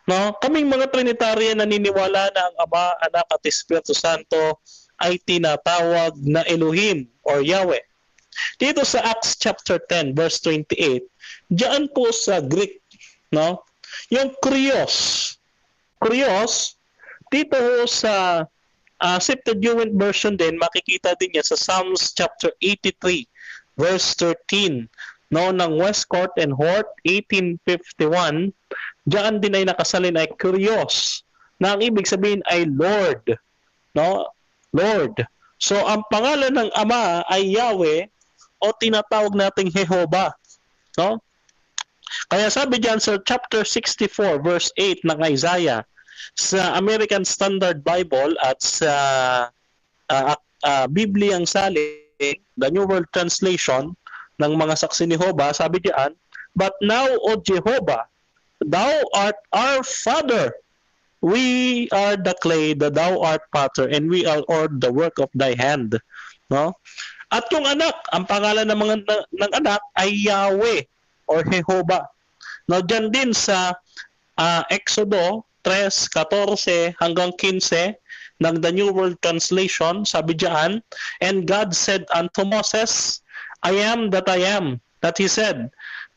No, kaming mga Trinitarian naniniwala na ang Ama, Anak at Espiritu Santo ay tinatawag na Elohim or Yahweh. Dito sa Acts chapter 10 verse 28, diyan po sa Greek, no, yung Kurios, dito sa Septuagint version din, makikita din yan sa Psalms chapter 83 verse 13, no, ng Westcott and Hort 1851. Diyan din ay nakasalin ay Kurios, na ang ibig sabihin ay Lord, no, Lord. So ang pangalan ng Ama ay Yahweh o tinatawag nating Jehovah, no? Kaya sabi diyan sa chapter 64 verse 8 ng Isaiah sa American Standard Bible at sa Bibliang Saling, the New World Translation ng mga saksi ni Jehovah, sabi diyan, "But now, O Jehovah, Thou art our Father. We are the clay, that Thou art potter, and we are all the work of Thy hand." No? At yung anak, ang pangalan ng anak ay Yahweh or Jehovah. No, diyan din sa Exodo 3:14 hanggang 15 ng the New World Translation, sabi diyan, "And God said unto Moses, I am that I am, that He said,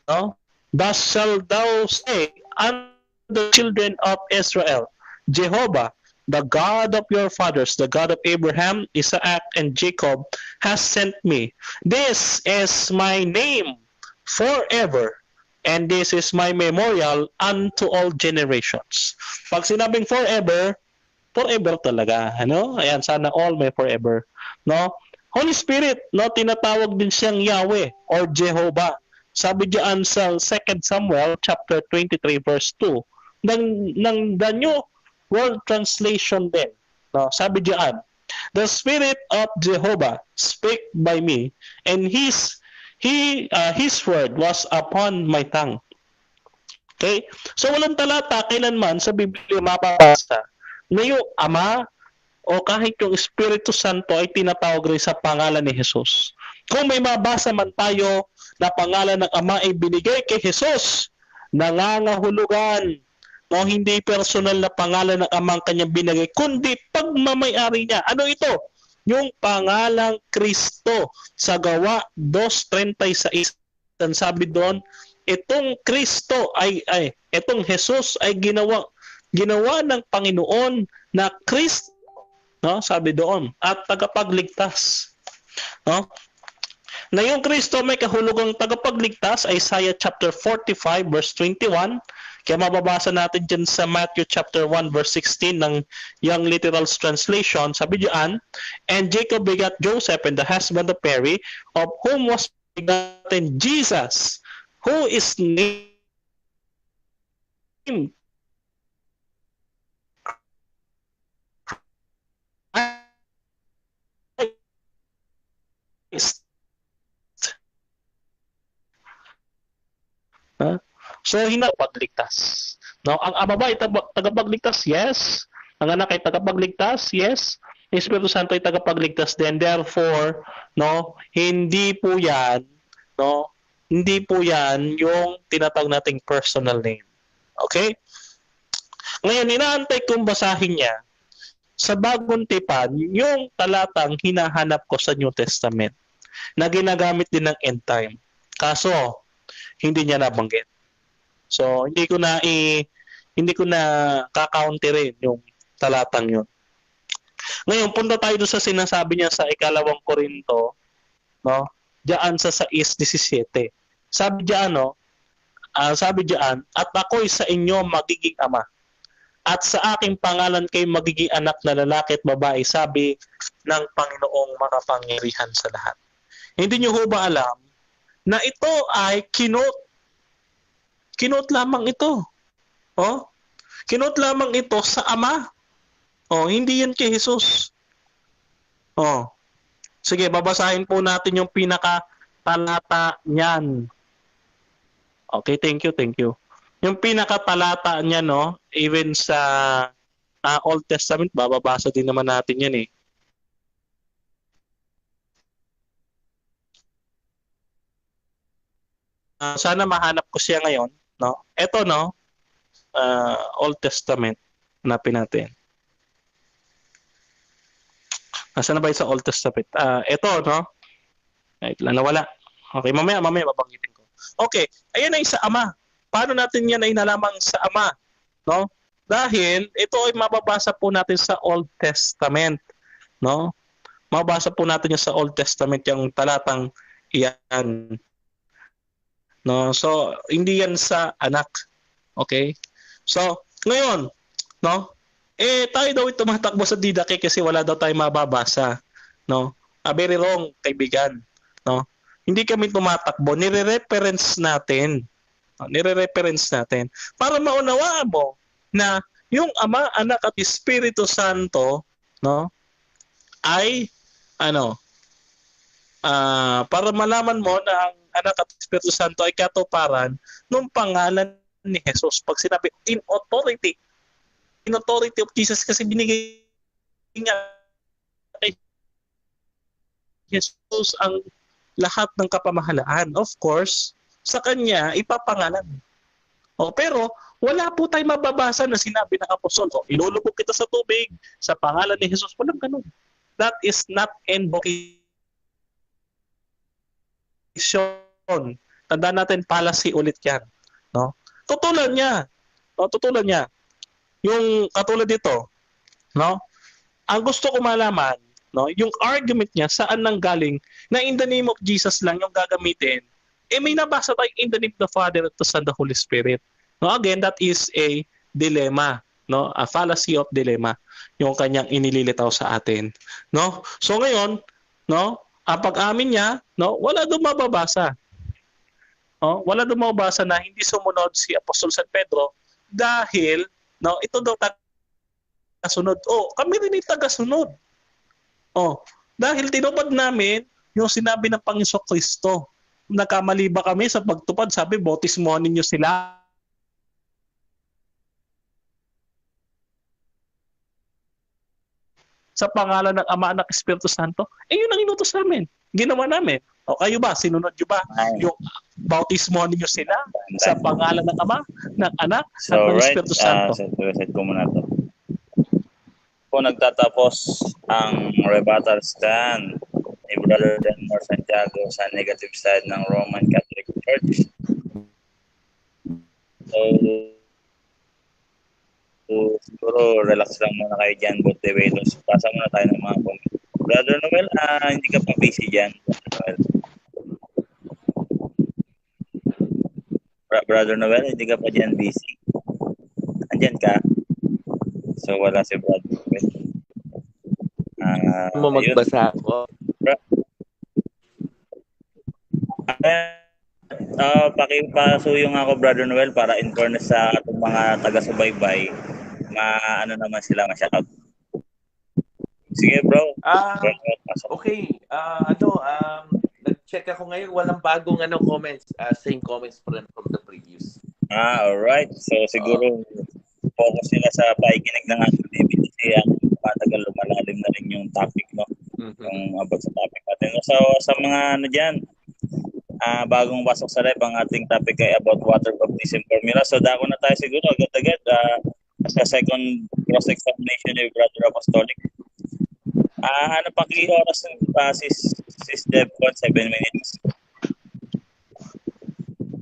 no? Thus shalt thou say unto the children of Israel, Jehovah, the God of your fathers, the God of Abraham, Isaac, and Jacob, has sent me. This is my name forever, and this is my memorial unto all generations." Pag sinabing forever, forever talaga. Ano? Ayan, sana all may forever. No? Holy Spirit, no, tinatawag din siyang Yahweh or Jehovah. Sabi diyan sa 2 Samuel chapter 23 verse 2 ng the New World Translation din. No, sabi diyan, "The Spirit of Jehovah spake by me, and his word was upon my tongue." Okay? So walang talata kailanman sa Biblia mababasa na yung Ama o kahit yung Espiritu Santo ay tinatawag rin sa pangalan ni Jesus. Kung may mabasa man tayo na pangalan ng Ama ay binigay kay Jesus, nangangahulugan, no, hindi personal na pangalan ng Ama ang kanyang binigay, kundi pagmamayari niya. Ano ito? Yung pangalang Kristo. Sa Gawa 2:36, sabi doon, itong Kristo itong Jesus ay ginawa ng Panginoon na Kristo, no, sabi doon, at tagapagligtas. No? Na yung Kristo may kahulugang tagapagligtas, Isaiah chapter 45 verse 21. Kaya mababasa natin dyan sa Matthew chapter 1 verse 16 ng Young Literal Translation. Sabi diyan, "And Jacob begat Joseph and the husband of Mary, of whom was begotten Jesus, who is named Christ." So, hinapagligtas. No, ang Ama ba ay tagapagligtas? Yes. Ang Anak ay tagapagligtas? Yes. Ang Espiritu Santo ay tagapagligtas din. Therefore, no, hindi po 'yan yung tinatawag nating personal name. Okay? Ngayon, inaantay kong basahin niya sa Bagong Tipan yung talatang hinahanap ko sa New Testament na ginagamit din ng end time. Kaso, hindi niya nabanggit. So, hindi ko na kakauntirin yung talatang yun. Ngayon, punta tayo doon sa sinasabi niya sa 2 Korinto, no? Diyan sa 6:17. Sabi diyan, no? Sabi diyan, at ako'y sa inyo magiging ama. At sa aking pangalan kayo magiging anak na lalaki at babae, sabi ng Panginoong makapangyarihan sa lahat. Hindi niyo ho ba alam na ito ay kinot lamang ito. Oh? Kinot lamang ito sa Ama. Oh, hindi yan kay Jesus. Oh. Sige, babasahin po natin yung pinaka-talata niyan. Okay, thank you. Yung pinaka-talata niya, no, even sa Old Testament, bababasa din naman natin yan eh. Sana mahanap ko siya ngayon, no? Ito, no, Old Testament, hanapin natin. Nasaan na ba yung sa Old Testament? Ito, no? Ay, nawala. Okay, mamaya babanggitin ko. Okay, ayan ay sa Ama. Paano natin yan ay nalamang sa Ama? No? Dahil ito ay mababasa po natin sa Old Testament. No? Mababasa po natin yung sa Old Testament yung talatang iyan. No? So, hindi yan sa anak. Okay? So, ngayon, no? Tayo daw tumatakbo sa didake kasi wala daw tayong mababasa. No? Very wrong, kaibigan. No? Hindi kami tumatakbo. Nire-reference natin. Para maunawaan mo na yung Ama, Anak at Espiritu Santo, no, ay para malaman mo na ang Anak at Espiritu Santo ay katuparan ng pangalan ni Jesus. Pag sinabi in authority of Jesus, kasi binigay niya kay Jesus ang lahat ng kapamahalaan. Of course, sa kanya ipapangalan. Pero wala po tayong mababasa na sinabi ng apostol, ilulubog kita sa tubig sa pangalan ni Jesus. Walang ganun. That is not invocation. Tandaan natin, policy ulit yan. No? Tutulan niya. Yung katulad dito, no? Ang gusto ko malaman, no, yung argument niya saan nanggaling na in the name of Jesus lang yung gagamitin. May nabasa tayo in the name of the Father, the Son, the Holy Spirit. No, again, that is a dilemma, no? A fallacy of dilemma yung kanyang inililitaw sa atin, no? So ngayon, no, ang pag-amin niya, no, wala doon mababasa. Wala doon mababasa na hindi sumunod si Apostol San Pedro dahil, no, ito daw tagasunod. Kami rin ay tagasunod. Dahil tinupad namin yung sinabi ng Panginoon Kristo. Nagkamali ba kami sa pagtupad? Sabi, bautismohan ninyo sila. Sa pangalan ng Ama, Anak, Espiritu Santo. Yun ang inutos namin. Ginawa namin. Kayo ba? Sinunod nyo ba? Yung bautismohan ninyo sila sa pangalan ng Ama, ng Anak, at ng Espiritu Santo. Reset ko muna to. Po nagtatapos ang rebuttal stand ni Brother Denmar Santiago sa negative side ng Roman Catholic Church. So siguro relax lang muna kayo dyan, both debaters. Pasa muna tayo ng mga comment. Brother Noel, hindi ka pa busy dyan. Brother Noel, hindi ka pa dyan busy. Andyan ka? So wala si Brother Noel. Magbasa ako. Pakipasuyong ako, Brother Noel, para in fairness sa atong mga taga-subaybay, naman sila ma-shoutout. Sige, bro. Okay. Nag-check ako ngayon, walang bagong comments. Same comments pa rin from the previous. Alright. So siguro focus nila sa pakikinig ng ating DVD kasi ang matagal lumalalim na rin yung topic, no? Yung about sa topic natin. So sa mga dyan, bagong pasok sa live, ang ating topic ay about water baptism formula. So dako na tayo siguro agad-agad sa second cross-examination ni Brother Apostolic. Paki-oras ng Sis Devcon, 7 minutes.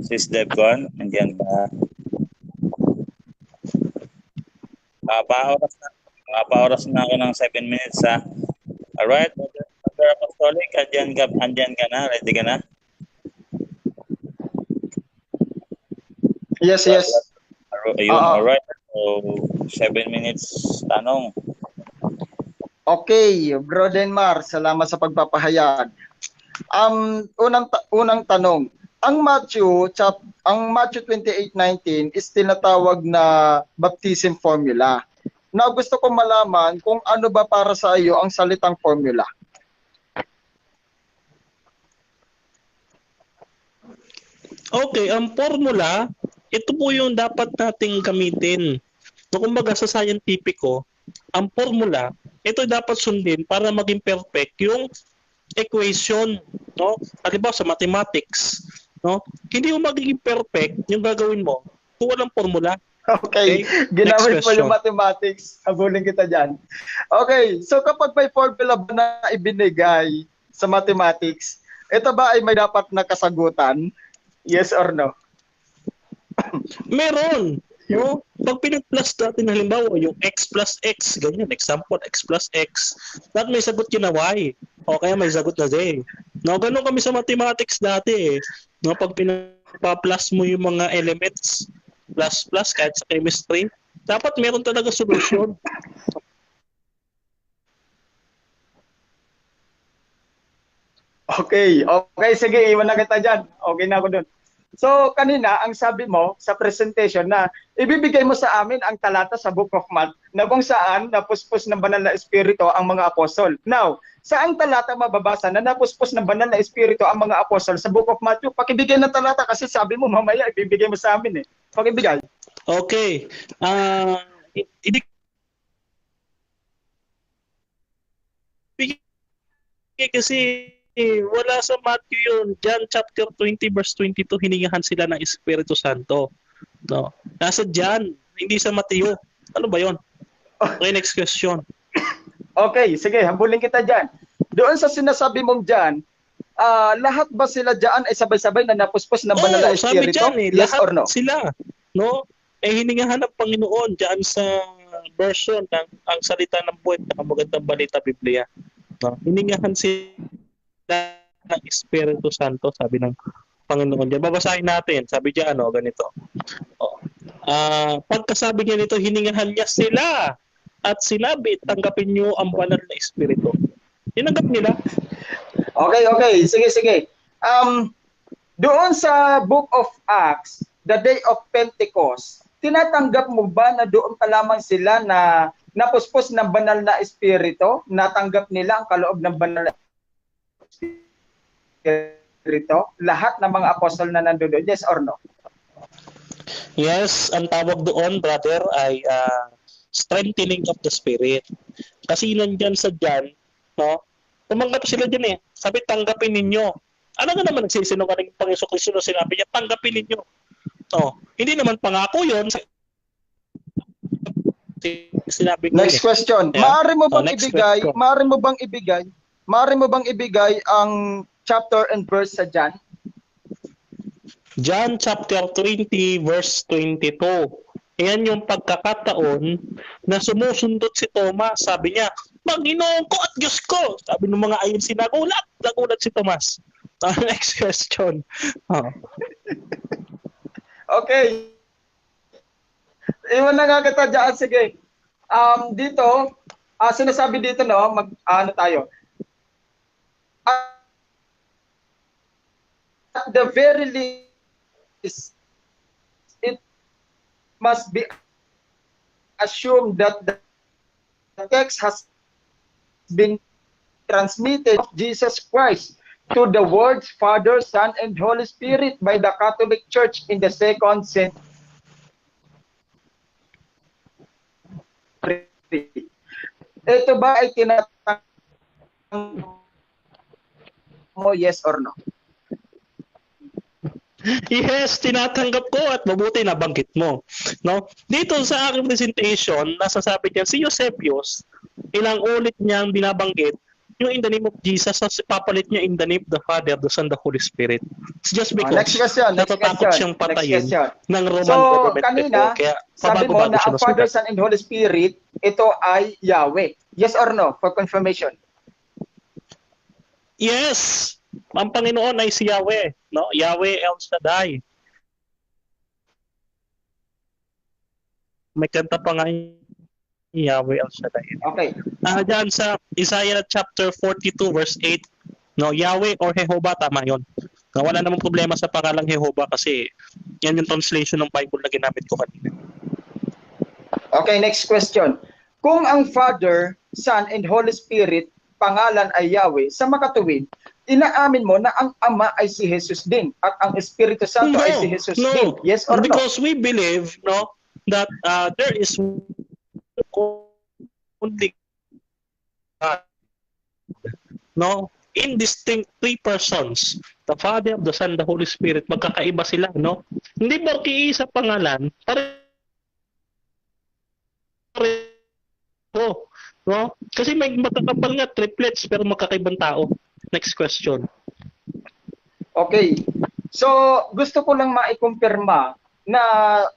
Sis Devcon, nandiyan ba? Pa-oras na Papaoras na ako ng 7 minutes ha. Alright, Brother Apostolic, andyan ka na? Ready ka na? Yes, yes. Ayun, alright. So, 7 minutes tanong. Okay, Bro Denmar, salamat sa pagpapahayag. Unang tanong, ang Matthew 28:19 is tinatawag na baptism formula. Now, gusto ko malaman kung ano ba para sa iyo ang salitang formula. Okay, ang formula, ito po yung dapat nating gamitin. So, kumbaga sa scientifico, ang formula, ito dapat sundin para maging perfect yung equation, no? Halimbawa sa mathematics, no? Hindi mo magiging perfect yung gagawin mo kung walang formula. Okay, ginamit mo yung mathematics. Habulin kita dyan. Okay, so kapag may formula ba na ibinigay sa mathematics, ito ba ay may dapat na kasagutan? Yes or no? Meron. No? Pag pinag-plus natin halimbawa yung x plus x, ganyan, example, x plus x, dapat may sagot yun na y. O kaya may sagot na z. No, ganun kami sa mathematics dati eh. No, pag pinapa-plus mo yung mga elements, plus kahit sa chemistry, dapat meron talaga solution. Okay, sige, iwan na kita dyan. Okay na ako dun. So, kanina, ang sabi mo sa presentation na ibibigay mo sa amin ang talata sa Book of Matthew na kung saan napuspos ng banal na espiritu ang mga apostol. Now, saang talata mababasa na napuspos ng banal na espiritu ang mga apostol sa Book of Matthew? Pakibigay ng talata kasi sabi mo mamaya ibibigay mo sa amin eh. Pakibigay. Okay. Kasi wala sa Matthew yun. John chapter 20 verse 22, hiningahan sila ng Espiritu Santo. No. Nasa John, hindi sa Matthew. Ano ba yun? Okay, next question. Okay, sige, hambulin kita dyan. Doon sa sinasabi mong dyan, lahat ba sila dyan ay sabay-sabay na napuspos ng banal na Espiritu? Sabi dyan Yes lahat or no? sila. No? Hiningahan ng Panginoon dyan sa version ng ang salita ng buhay na magandang balita Biblia. No? Hiningahan sila ng Espiritu Santo, sabi ng Panginoon diyan. Babasahin natin. Sabi diyan ganito. Pagkasabi niya nito, hiningahan niya sila at sinabi, tanggapin niyo ang banal na Espiritu. Tinanggap nila. Okay. Sige. Doon sa Book of Acts, the day of Pentecost, tinatanggap mo ba na doon pa lamang sila na napuspos ng banal na Espiritu? Natanggap nila ang kaloob ng banal na Espiritu? Lahat ng mga apostol na nandoon, yes or no? Yes, ang tawag doon, brother, ay strengthening of the Spirit. Kasi nandyan sa John, no? Tumanggap sila dyan eh. Sabi, tanggapin ninyo. Ano nga naman nagsisinungaling ng Panginoon Kristo na sinabi niya, tanggapin ninyo. Hindi naman pangako yun. Sinabi ko next question. Yeah. Maaari mo bang ibigay ang chapter and verse sa John? John chapter 20 verse 22. Ayan yung pagkakataon na sumusundot si Thomas. Sabi niya, Panginoon ko at Diyos ko. Sabi ng mga ayon nagulat si Thomas. Next question. Okay. Iwan na nga kita dyan. Sige. Dito, sinasabi dito, no, ano tayo? At the very least, it must be assumed that the text has been transmitted of Jesus Christ to the words Father, Son, and Holy Spirit by the Catholic Church in the 2nd century. Ito ba ay tinatanggap mo, yes or no? Yes, tinatanggap ko at mabuti nabanggit mo. No? Dito sa aking presentation, nasasabi niya si Eusebius, ilang ulit niyang binabanggit yung in the name of Jesus, as papalit niya in the name of the Father, the Son, the Holy Spirit. It's just because natatakot siyang patayin ng Roman government. So, kanina, kaya sabi mo na ang Father, Son, and Holy Spirit ito ay Yahweh? Yes or no? For confirmation. Yes, ang Panginoon ay si Yahweh, no? Yahweh El Shaddai. May kanta pa nga yung Yahweh El Shaddai. Okay. Diyan sa Isaiah chapter 42 verse 8, no, Yahweh or Jehovah, tama 'yon. Wala namang problema sa pangalang Jehovah kasi yan yung translation ng Bible na ginamit ko kanina. Okay, next question. Kung ang Father, Son, and Holy Spirit pangalan ay Yahweh, sa makatuwid, inaamin mo na ang Ama ay si Jesus din at ang Espiritu Santo ay si Jesus din. Yes or no? Because we believe, no, that there is only God, no, indistinct three persons, the Father, the Son, the Holy Spirit, magkakaiba sila, no? Hindi porke isa pangalan, no? Kasi may matatapal nga triplets pero magkakaibang tao. Next question. Okay. So, gusto ko lang maikumpirma na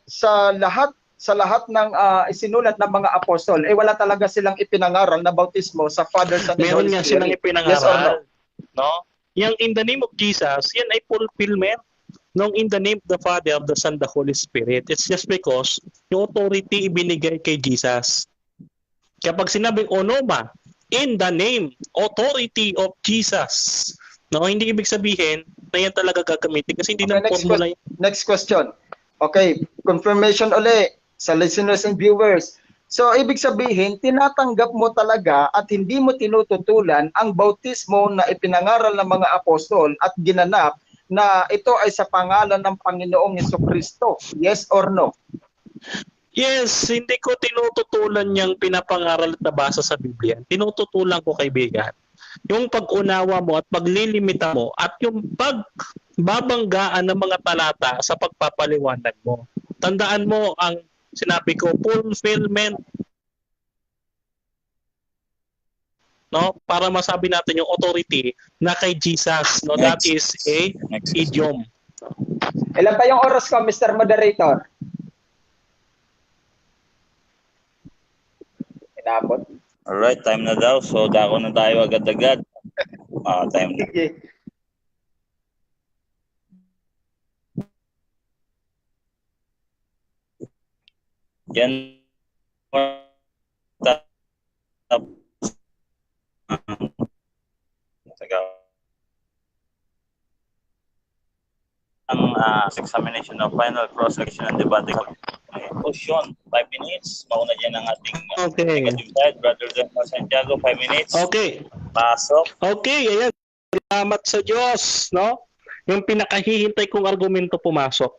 sa lahat ng isinulat ng mga apostol, wala talaga silang ipinangaral na bautismo sa Father, Son, and Meron Holy nga Spirit. silang ipinangaral. Yes or no? No? Yang in the name of Jesus, yan ay fulfillment ng in the name of the Father, of the Son, the Holy Spirit. It's just because yung authority ibinigay kay Jesus. Kapag sinabing onoma, in the name, authority of Jesus, no, hindi ibig sabihin na yan talaga gagamitin kasi hindi Okay, ng formula yan. next question. Okay, confirmation uli sa listeners and viewers. So, ibig sabihin, tinatanggap mo talaga at hindi mo tinututulan ang bautismo na ipinangaral ng mga apostol at ginanap na ito ay sa pangalan ng Panginoong Jesucristo. Yes or no? Yes, hindi ko tinututulan yung pinapangaral at nabasa sa Biblia. Tinututulan ko, kaibigan, yung pag-unawa mo at paglilimita mo at yung pagbabanggaan ng mga talata sa pagpapaliwanag mo. Tandaan mo ang sinabi ko, fulfillment, no, para masabi natin yung authority na kay Jesus, no, that is a idiom. Ilan pa yung oras ko, Mr. Moderator? Inabot. Alright, time na daw. So, dako na tayo agad-agad. Time na. Sige. Yan. Ang examination of final cross-section and debate. Question, 5 minutes. Mauna dyan ang ating negative side. Brother John Santiago, 5 minutes. Okay. Pasok. Okay, ayan. Salamat sa Diyos, no? Yung pinakahihintay kong argumento pumasok.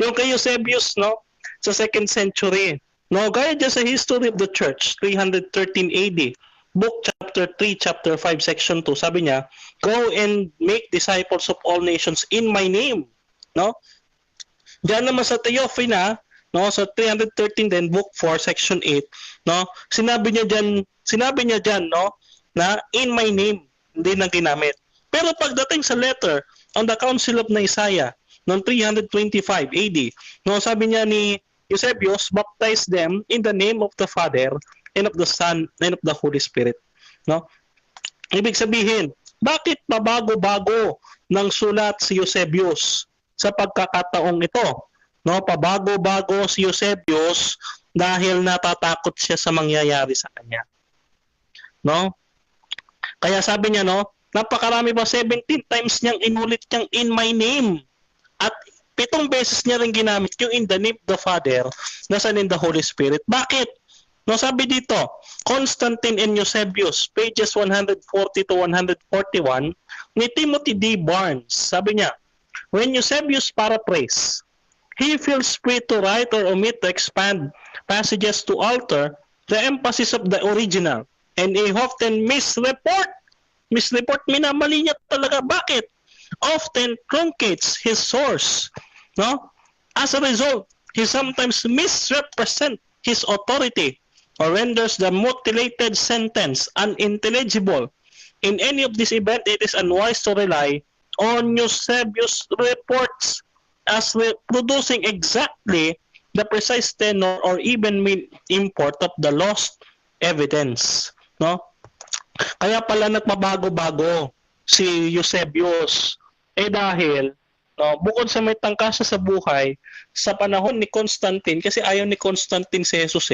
Yung kay Eusebius, no? Sa 2nd century. No, gaya dyan sa History of the Church, 313 AD. Book chapter 3, chapter 5, section 2. Sabi niya, go and make disciples of all nations in my name. No? Diyan naman sa Theophina, no, sa 313 din, book 4, section 8, no? Sinabi niya diyan, no, na in my name, hindi nang ginamit. Pero pagdating sa letter on the Council of Nicaea noong 325 AD, no, sabi niya ni Eusebius, baptize them in the name of the Father and of the Son and of the Holy Spirit. No? Ibig sabihin, bakit pabago-bago ng sulat si Eusebius sa pagkakataong ito? No, pabago-bago si Eusebius dahil natatakot siya sa mangyayari sa kanya. No? Kaya sabi niya, no, napakarami pa, 17 times niyang inulit niyang in my name. At 7 beses niya rin ginamit yung in the name of the Father, nasan in the Holy Spirit. Bakit? No, sabi dito, Constantine and Eusebius, pages 140 to 141, ni Timothy D. Barnes, sabi niya, when Eusebius paraphrase, he feels free to write or omit to expand passages to alter the emphasis of the original, and he often misreport, minamali niya talaga. Bakit? Often truncates his source. No? As a result, he sometimes misrepresents his authority or renders the mutilated sentence unintelligible. In any of this event, it is unwise to rely on Eusebius' reports as producing exactly the precise tenor or even main import of the lost evidence, no? Kaya pala nagmabago-bago si Eusebius. Dahil bukod sa may tangkasa sa buhay, sa panahon ni Constantine, kasi ayaw ni Constantine si Jesus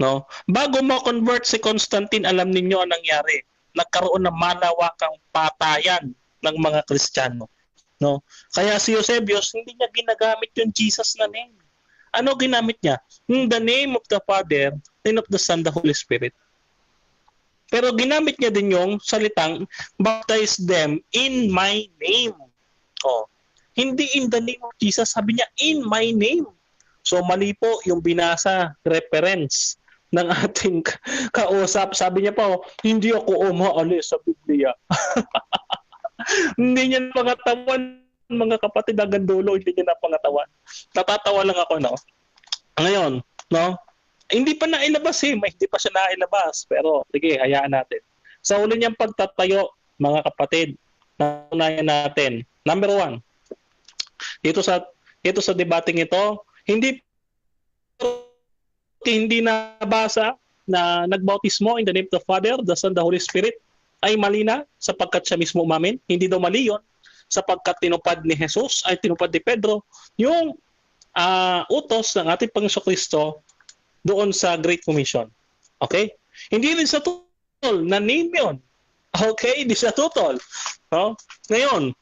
no? Bago ma-convert si Constantine, alam ninyo ang nangyari. Nagkaroon ng malawakang patayan ng mga Kristiyano, no? Kaya si Eusebius, hindi niya ginagamit yung Jesus na name. Ano ginamit niya? In the name of the Father, and of the Son, the Holy Spirit. Pero ginamit niya din yung salitang, baptize them in my name. Hindi in the name of Jesus, sabi niya, in my name. So mali po yung binasa, reference ng ating kausap. Sabi niya pa, hindi ako umaalis sa Biblia. Hindi niya pangatawan, mga kapatid, hanggang dulo, hindi niya napangatawan. Natatawa lang ako, no? Ngayon, no? Hindi pa nailabas hindi pa siya nailabas. Pero, sige, hayaan natin. Sa ulo niyang pagtatayo, mga kapatid, naunayan natin. Number 1, dito sa debating ito, hindi nabasa na nagbautismo in the name of the Father, the Son, the Holy Spirit ay mali na sapagkat siya mismo umamin. Hindi daw mali yun sapagkat tinupad ni Jesus ay tinupad ni Pedro yung utos ng ating Panginoon Kristo doon sa Great Commission. Okay? Hindi rin sa tutol na name yun. Okay? Hindi sa tutol. No? Ngayon,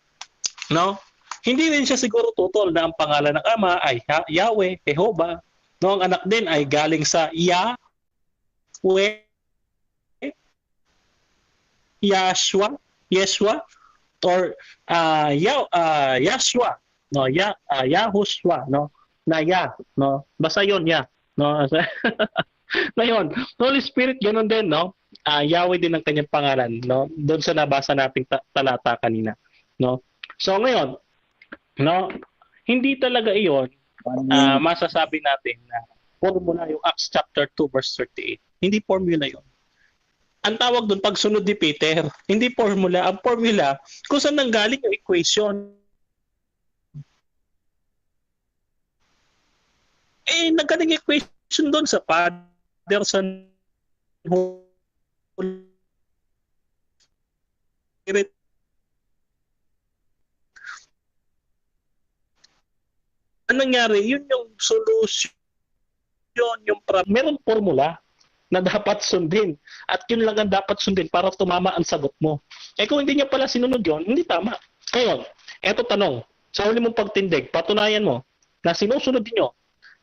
no? Hindi rin siya siguro tutol na ang pangalan ng Ama ay Yahweh, Jehovah. No, ang anak din ay galing sa Yahweh, Yeshua, or Yahshua, no, Yahushua, no, na no, basta yun, no. Ngayon, Holy Spirit, ganoon din, no, Yahweh din ang kanyang pangalan, no, doon sa nabasa nating talata kanina, no. So ngayon, no, hindi talaga iyon masasabi natin na formula yung Acts chapter 2 verse 38. Hindi formula yon. Ang tawag doon pagsunod ni Peter, hindi formula. Ang formula, kung saan nanggaling yung equation. Nanggaling equation doon sa Father, Son, Holy Spirit. Ang nangyari, yun yung solution, merong formula na dapat sundin. At yun lang ang dapat sundin para tumama ang sagot mo. Kung hindi niya pala sinunod yun, hindi tama. Ngayon, eto tanong, sa huli mong pagtindig, patunayan mo na sinusunod niyo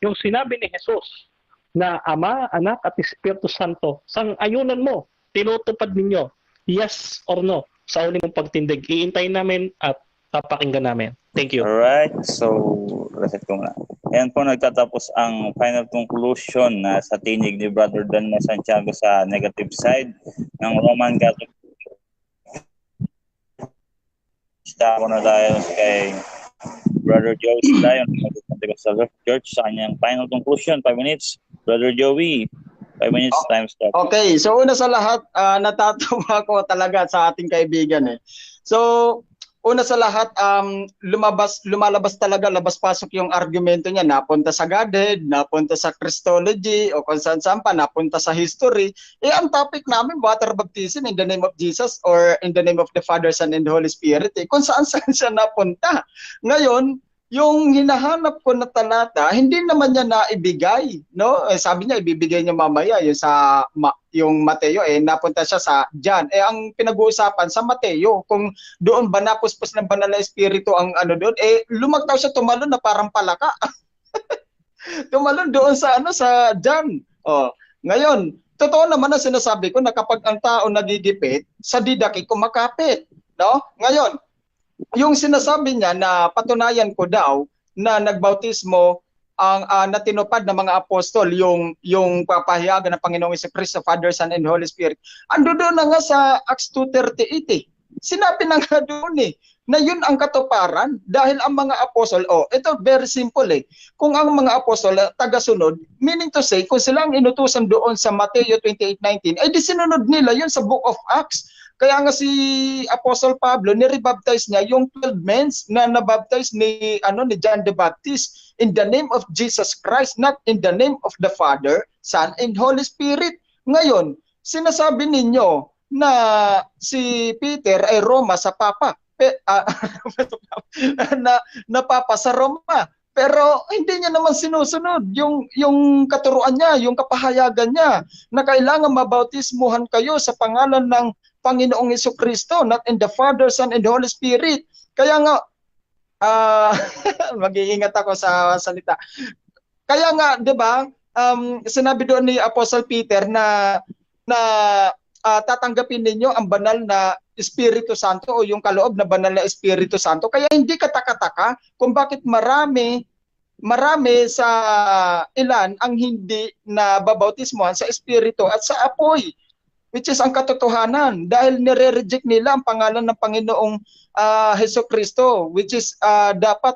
yung sinabi ni Jesus na Ama, Anak at Espiritu Santo. Sang-ayunan mo, tinutupad ninyo, yes or no, sa huli mong pagtindig. Iintayin namin at papakinggan namin. Thank you. Alright, so reset ko nga. Ayan po nagtatapos ang final conclusion na sa tinig ni Brother Danmo Santiago sa negative side ng Roman Catholic. Start na tayo kay Brother Joey Dayon ng Church sa kanyang final conclusion. 5 minutes. Brother Joey, 5 minutes, time stop. Okay, so una sa lahat, natatawa ko talaga sa ating kaibigan. So, una sa lahat, lumalabas talaga, labas-pasok yung argumento niya. Napunta sa Godhead, napunta sa Christology, o kung saan-saan pa, napunta sa history. Ang topic namin, water baptism in the name of Jesus or in the name of the Father, Son, and the Holy Spirit. Kung saan-saan siya napunta. Ngayon, yung hinahanap ko na talata, hindi naman niya naibigay, no? Sabi niya ibibigay niya mamaya yung sa yung Mateo, napunta siya sa John. Ang pinag-uusapan sa Mateo, kung doon ba napuspos ng banal na espiritu ang ano doon, lumagtaw siya, tumalon na parang palaka. Tumalon doon sa sa John. Ngayon, totoo naman na sinasabi ko na kapag ang tao nagigipit, sa didaki kumakapit, no? Ngayon, yung sinasabi niya na patunayan ko daw na nagbautismo ang natinupad ng mga apostol, yung papahayagan ng Panginoong Kristo, Father, Son, and Holy Spirit. Ando doon na nga sa Acts 2:38. Sinabi na nga doon na yun ang katuparan dahil ang mga apostol, ito very simple Kung ang mga apostol tagasunod, meaning to say, kung sila ang inutusan doon sa Mateo 28:19, ay di sinunod nila yun sa Book of Acts. Kaya nga si Apostle Pablo, ni-rebaptize niya yung 12 men na nabaptize ni John the Baptist in the name of Jesus Christ, not in the name of the Father, Son, and Holy Spirit. Ngayon, sinasabi ninyo na si Peter ay Roma sa Papa, na Papa sa Roma. Pero hindi niya naman sinusunod yung katuruan niya, yung kapahayagan niya na kailangan mabautismuhan kayo sa pangalan ng Panginoong Jesucristo, not in the Father, Son, and Holy Spirit. Kaya nga, mag-iingat ako sa salita. Kaya nga, di ba, sinabi doon ni Apostle Peter na tatanggapin ninyo ang banal na Espiritu Santo o yung kaloob na banal na Espiritu Santo. Kaya hindi kataka-taka kung bakit marami sa ilan ang hindi na babautismohan sa Espiritu at sa apoy, which is ang katotohanan dahil nire-reject nila ang pangalan ng Panginoong Jesucristo, which is dapat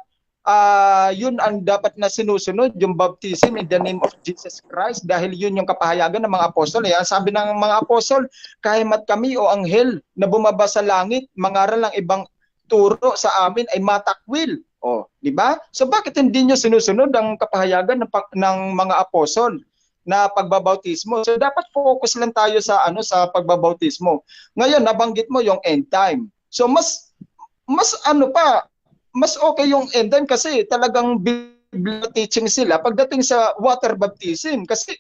yun ang dapat na sinusunod, yung baptism in the name of Jesus Christ, dahil yun yung kapahayagan ng mga apostol. Sabi ng mga apostol, kahimat kami o anghel na bumaba sa langit, mangaral ng ibang turo sa amin ay matakwil. Di ba? So bakit hindi nyo sinusunod ang kapahayagan ng mga apostol na pagbabautismo? So dapat focus lang tayo sa pagbabautismo. Ngayon nabanggit mo yung end time. So mas okay yung end time kasi talagang Bible teaching sila pagdating sa water baptism kasi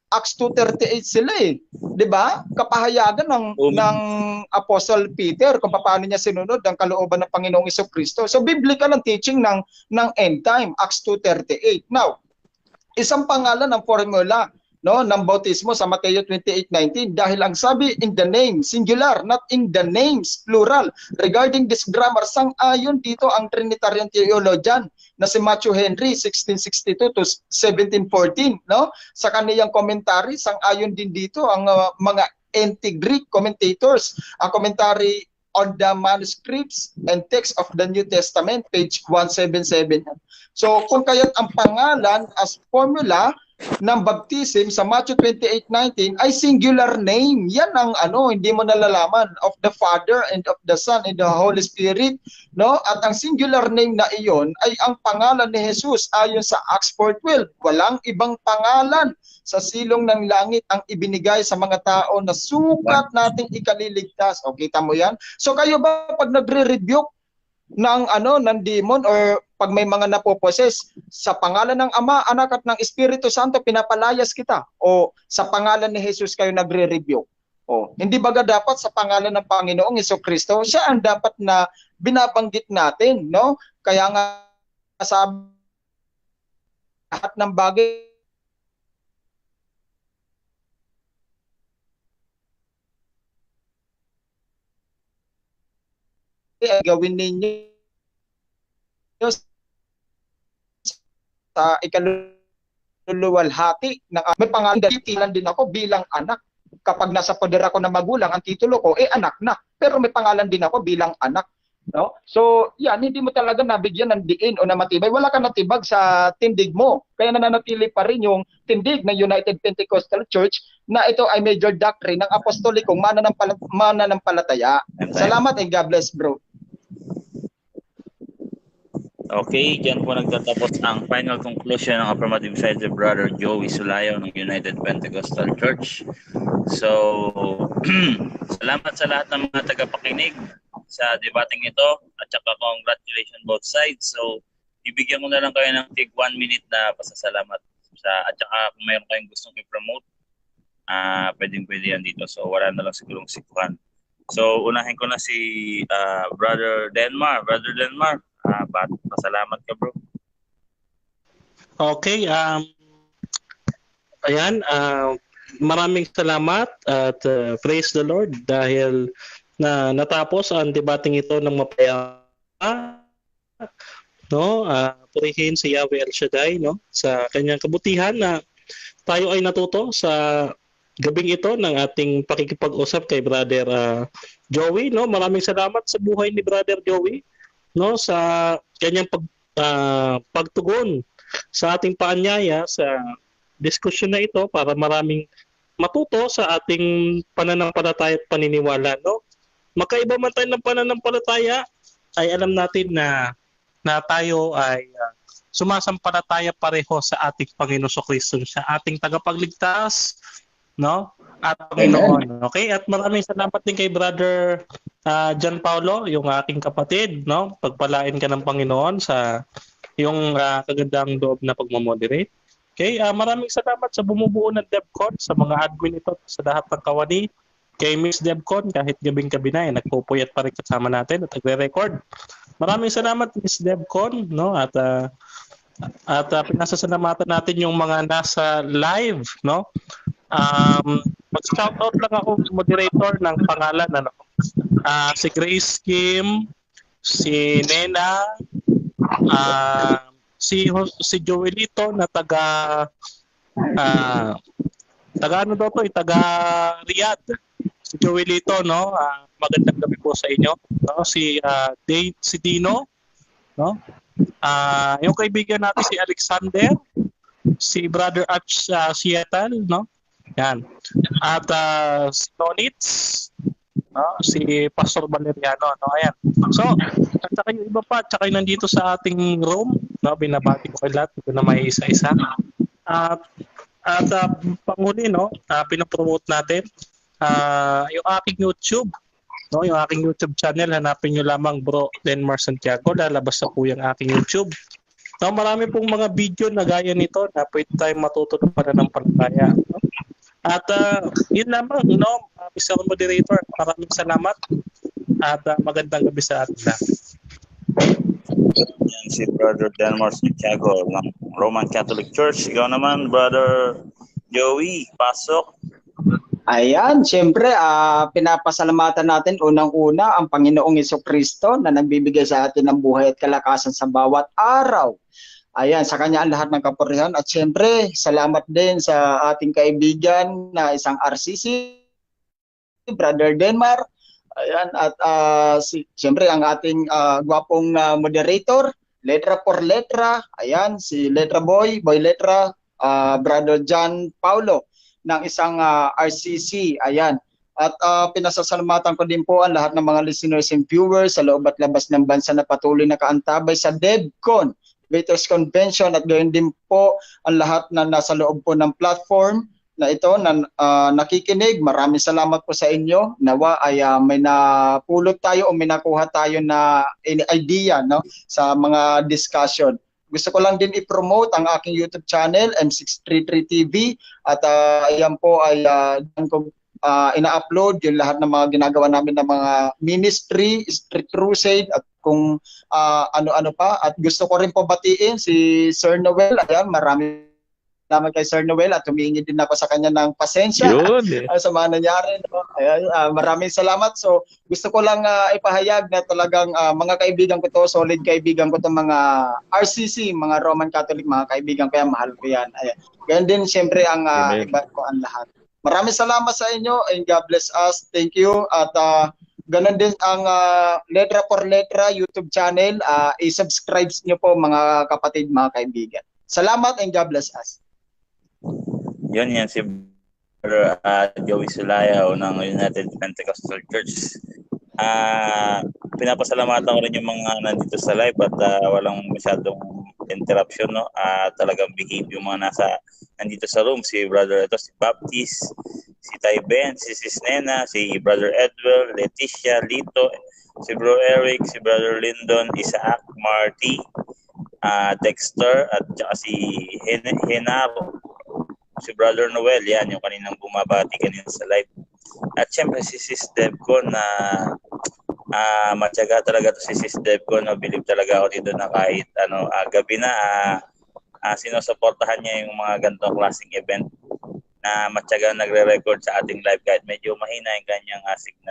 Acts 2:38 sila 'di ba? Kapahayagan ng Apostle Peter kung paano niya sinunod ang kalooban ng Panginoong Jesucristo. So biblical ang teaching ng end time, Acts 2:38. Now, isang pangalan ng formula ng bautismo sa Mateo 28:19 dahil ang sabi in the name singular, not in the names plural. Regarding this grammar, sang-ayon dito ang Trinitarian theologian na si Matthew Henry 1662 to 1714 sa kaniyang commentary. Sang-ayon din dito ang mga anti-Greek commentators. Ang commentary on the manuscripts and text of the New Testament, page 177. So kung kaya't ang pangalan as formula ng baptism sa Matthew 28:19 ay singular name. Yan ang hindi mo nalalaman, of the Father and of the Son and the Holy Spirit, At ang singular name na iyon ay ang pangalan ni Jesus ayon sa Acts 4:12. Walang ibang pangalan sa silong ng langit ang ibinigay sa mga tao na sukat nating ikaliligtas. O kita mo yan? So kayo ba pag nagre-rebuke ng demon or pag may mga napoposes sa pangalan ng Ama, Anak at ng Espiritu Santo, pinapalayas kita, o sa pangalan ni Jesus kayo nagre-rebuke? Hindi baga dapat sa pangalan ng Panginoong Jesucristo, siya ang dapat na binabanggit natin, Kaya nga sa lahat ng bagay gawin ninyo sa ikaluluwalhati ng may pangalan din ako bilang anak. Kapag nasa poder ako ng magulang, ang titulo ko anak na, pero may pangalan din ako bilang anak. So yan, hindi mo talaga nabigyan ng diin o na matibay. Wala kang natibag sa tindig mo, kaya nananatili pa rin yung tindig ng United Pentecostal Church na ito ay major doctrine ng apostolikong mananampalataya. Salamat and God bless, bro. Okay, dyan po nagtatapos ang final conclusion ng affirmative side of Brother Joey Sulayo ng United Pentecostal Church. So, salamat sa lahat ng mga tagapakinig sa debating ito at saka congratulations both sides. So, ibigyan ko na lang kayo ng tig 1 minute na pasasalamat. At saka kung mayroon kayong gustong i-promote, pwedeng-pwede yan dito. So, wala na lang sigurong sikuhan. So, unahin ko na si Brother Denmar. Brother Denmar, pasalamat ka, bro. Okay, ayan, maraming salamat at praise the Lord dahil natapos ang debating ito ng mapayapa. Purihin si Yahweh El Shaddai sa kanyang kabutihan na tayo ay natuto sa gabing ito ng ating pakikipag-usap kay Brother Joey, no? Maraming salamat sa buhay ni Brother Joey, no, sa kanyang pagtugon sa ating paanyaya sa diskusyon na ito para maraming matuto sa ating pananampalataya at paniniwala, no? Magkaiba man tayo ng pananampalataya, ay alam natin na tayo ay sumasampalataya pareho sa ating Panginoon Kristo, sa ating tagapagligtas, no? At Panginoon. Okay? At maraming salamat din kay Brother John Paulo, yung aking kapatid, no? Pagpalain ka ng Panginoon sa yung kagandang loob na pagmamoderate. Okay? Maraming salamat sa bumubuo ng DevCon, sa mga admin ito, sa lahat ng kawani. Kay Miss DevCon, kahit gabing-gabi na, nagpupuyat pa rin kasama natin at nagre-record. Maraming salamat, Miss DevCon, no? At pinasasalamatan natin yung mga nasa live, no? Mag-shoutout lang ako, moderator ng pangalan, ano? Si Grace Kim, si Nena, si Joelito na taga ano daw to, taga Riyadh. Si Joelito, no? Magandang gabi po sa inyo, no? Si Dino, no? Yung kaibigan natin si Alexander, si Brother Arch Seattle, no? Yan. At si Nonitz, no? Si Pastor Valeriano, no? Ayan. So, at saka yung iba pa, at saka yung nandito sa ating room, no? Binabati ko kayo lahat, ito na may isa-isa. At panghuli, no? Pinapromote natin yung aking YouTube, no? Yung aking YouTube channel, hanapin nyo lamang Bro Denmar Santiago, lalabas na po yung aking YouTube. No, marami pong mga video na gaya nito na pwede tayong matuto ng pananampalataya, no? At yun lamang, no, Mr. Moderator, maraming salamat at magandang gabi sa atin lahat. Yan si Brother Denmar Santiago ng Roman Catholic Church. Ikaw naman, Brother Joey, pasok. Ayan, siyempre, pinapasalamatan natin unang-una ang Panginoong Jesucristo na nagbibigay sa atin ng buhay at kalakasan sa bawat araw. Ayan, sa Kanya ang lahat ng kapurihan. At siyempre, salamat din sa ating kaibigan na isang RCC, Brother Denmar. Ayan, at siyempre ang ating gwapong moderator, letra por letra. Ayan, si Letra Boy Letra, Brother John Paulo ng isang RCC. Ayan. At pinasasalamatan ko din po ang lahat ng mga listeners and viewers sa loob at labas ng bansa na patuloy na kaantabay sa DevCon, Greatest Convention, at gayon din po ang lahat na nasa loob po ng platform na ito na nakikinig. Maraming salamat po sa inyo. Nawa ay may napulot tayo o may nakuha tayo na idea, no, sa mga discussion. Gusto ko lang din i-promote ang aking YouTube channel, M633 TV, at ayan po ay ina-upload yung lahat ng mga ginagawa namin ng mga ministry, street crusade, at kung ano-ano pa. At gusto ko rin po batiin si Sir Noel. Ayan, maraming salamat kay Sir Noel at humihingi din ako sa kanya ng pasensya sa mga nangyari. No? Ayan, maraming salamat. So gusto ko lang ipahayag na talagang mga kaibigan ko to, solid kaibigan ko to, mga RCC, mga Roman Catholic, mga kaibigan ko yan, mahal ko yan. Ayan. Ganyan din siyempre ang iba ko ang lahat. Maraming salamat sa inyo and God bless us. Thank you. At ganun din ang Letra por Letra YouTube channel. I-subscribe nyo po mga kapatid, mga kaibigan. Salamat and God bless us. Yan si Brother Joey Sulayaw ng United Pentecostal Church. Pinapasalamatan ko rin yung mga nandito sa live at walang masyadong interruption, no? Talagang behave yung mga nandito sa room. Si Brother si Baptist, si Tay Ben, si Sis Nena, si Brother Edwell, Leticia, Lito, si Bro Eric, si Brother Lyndon, Isaac, Marty, Dexter, at saka si Henaro, si Brother Noel, yan yung kaninang bumabati kanina sa live. At syempre si Sis Devcon na matyaga talaga to si Sis Devcon, no? Believe talaga ako dito na kahit gabi na sinusuportahan niya yung mga ganitong klaseng event na matyaga nagre-record sa ating live kahit medyo mahina yung kanyang signal.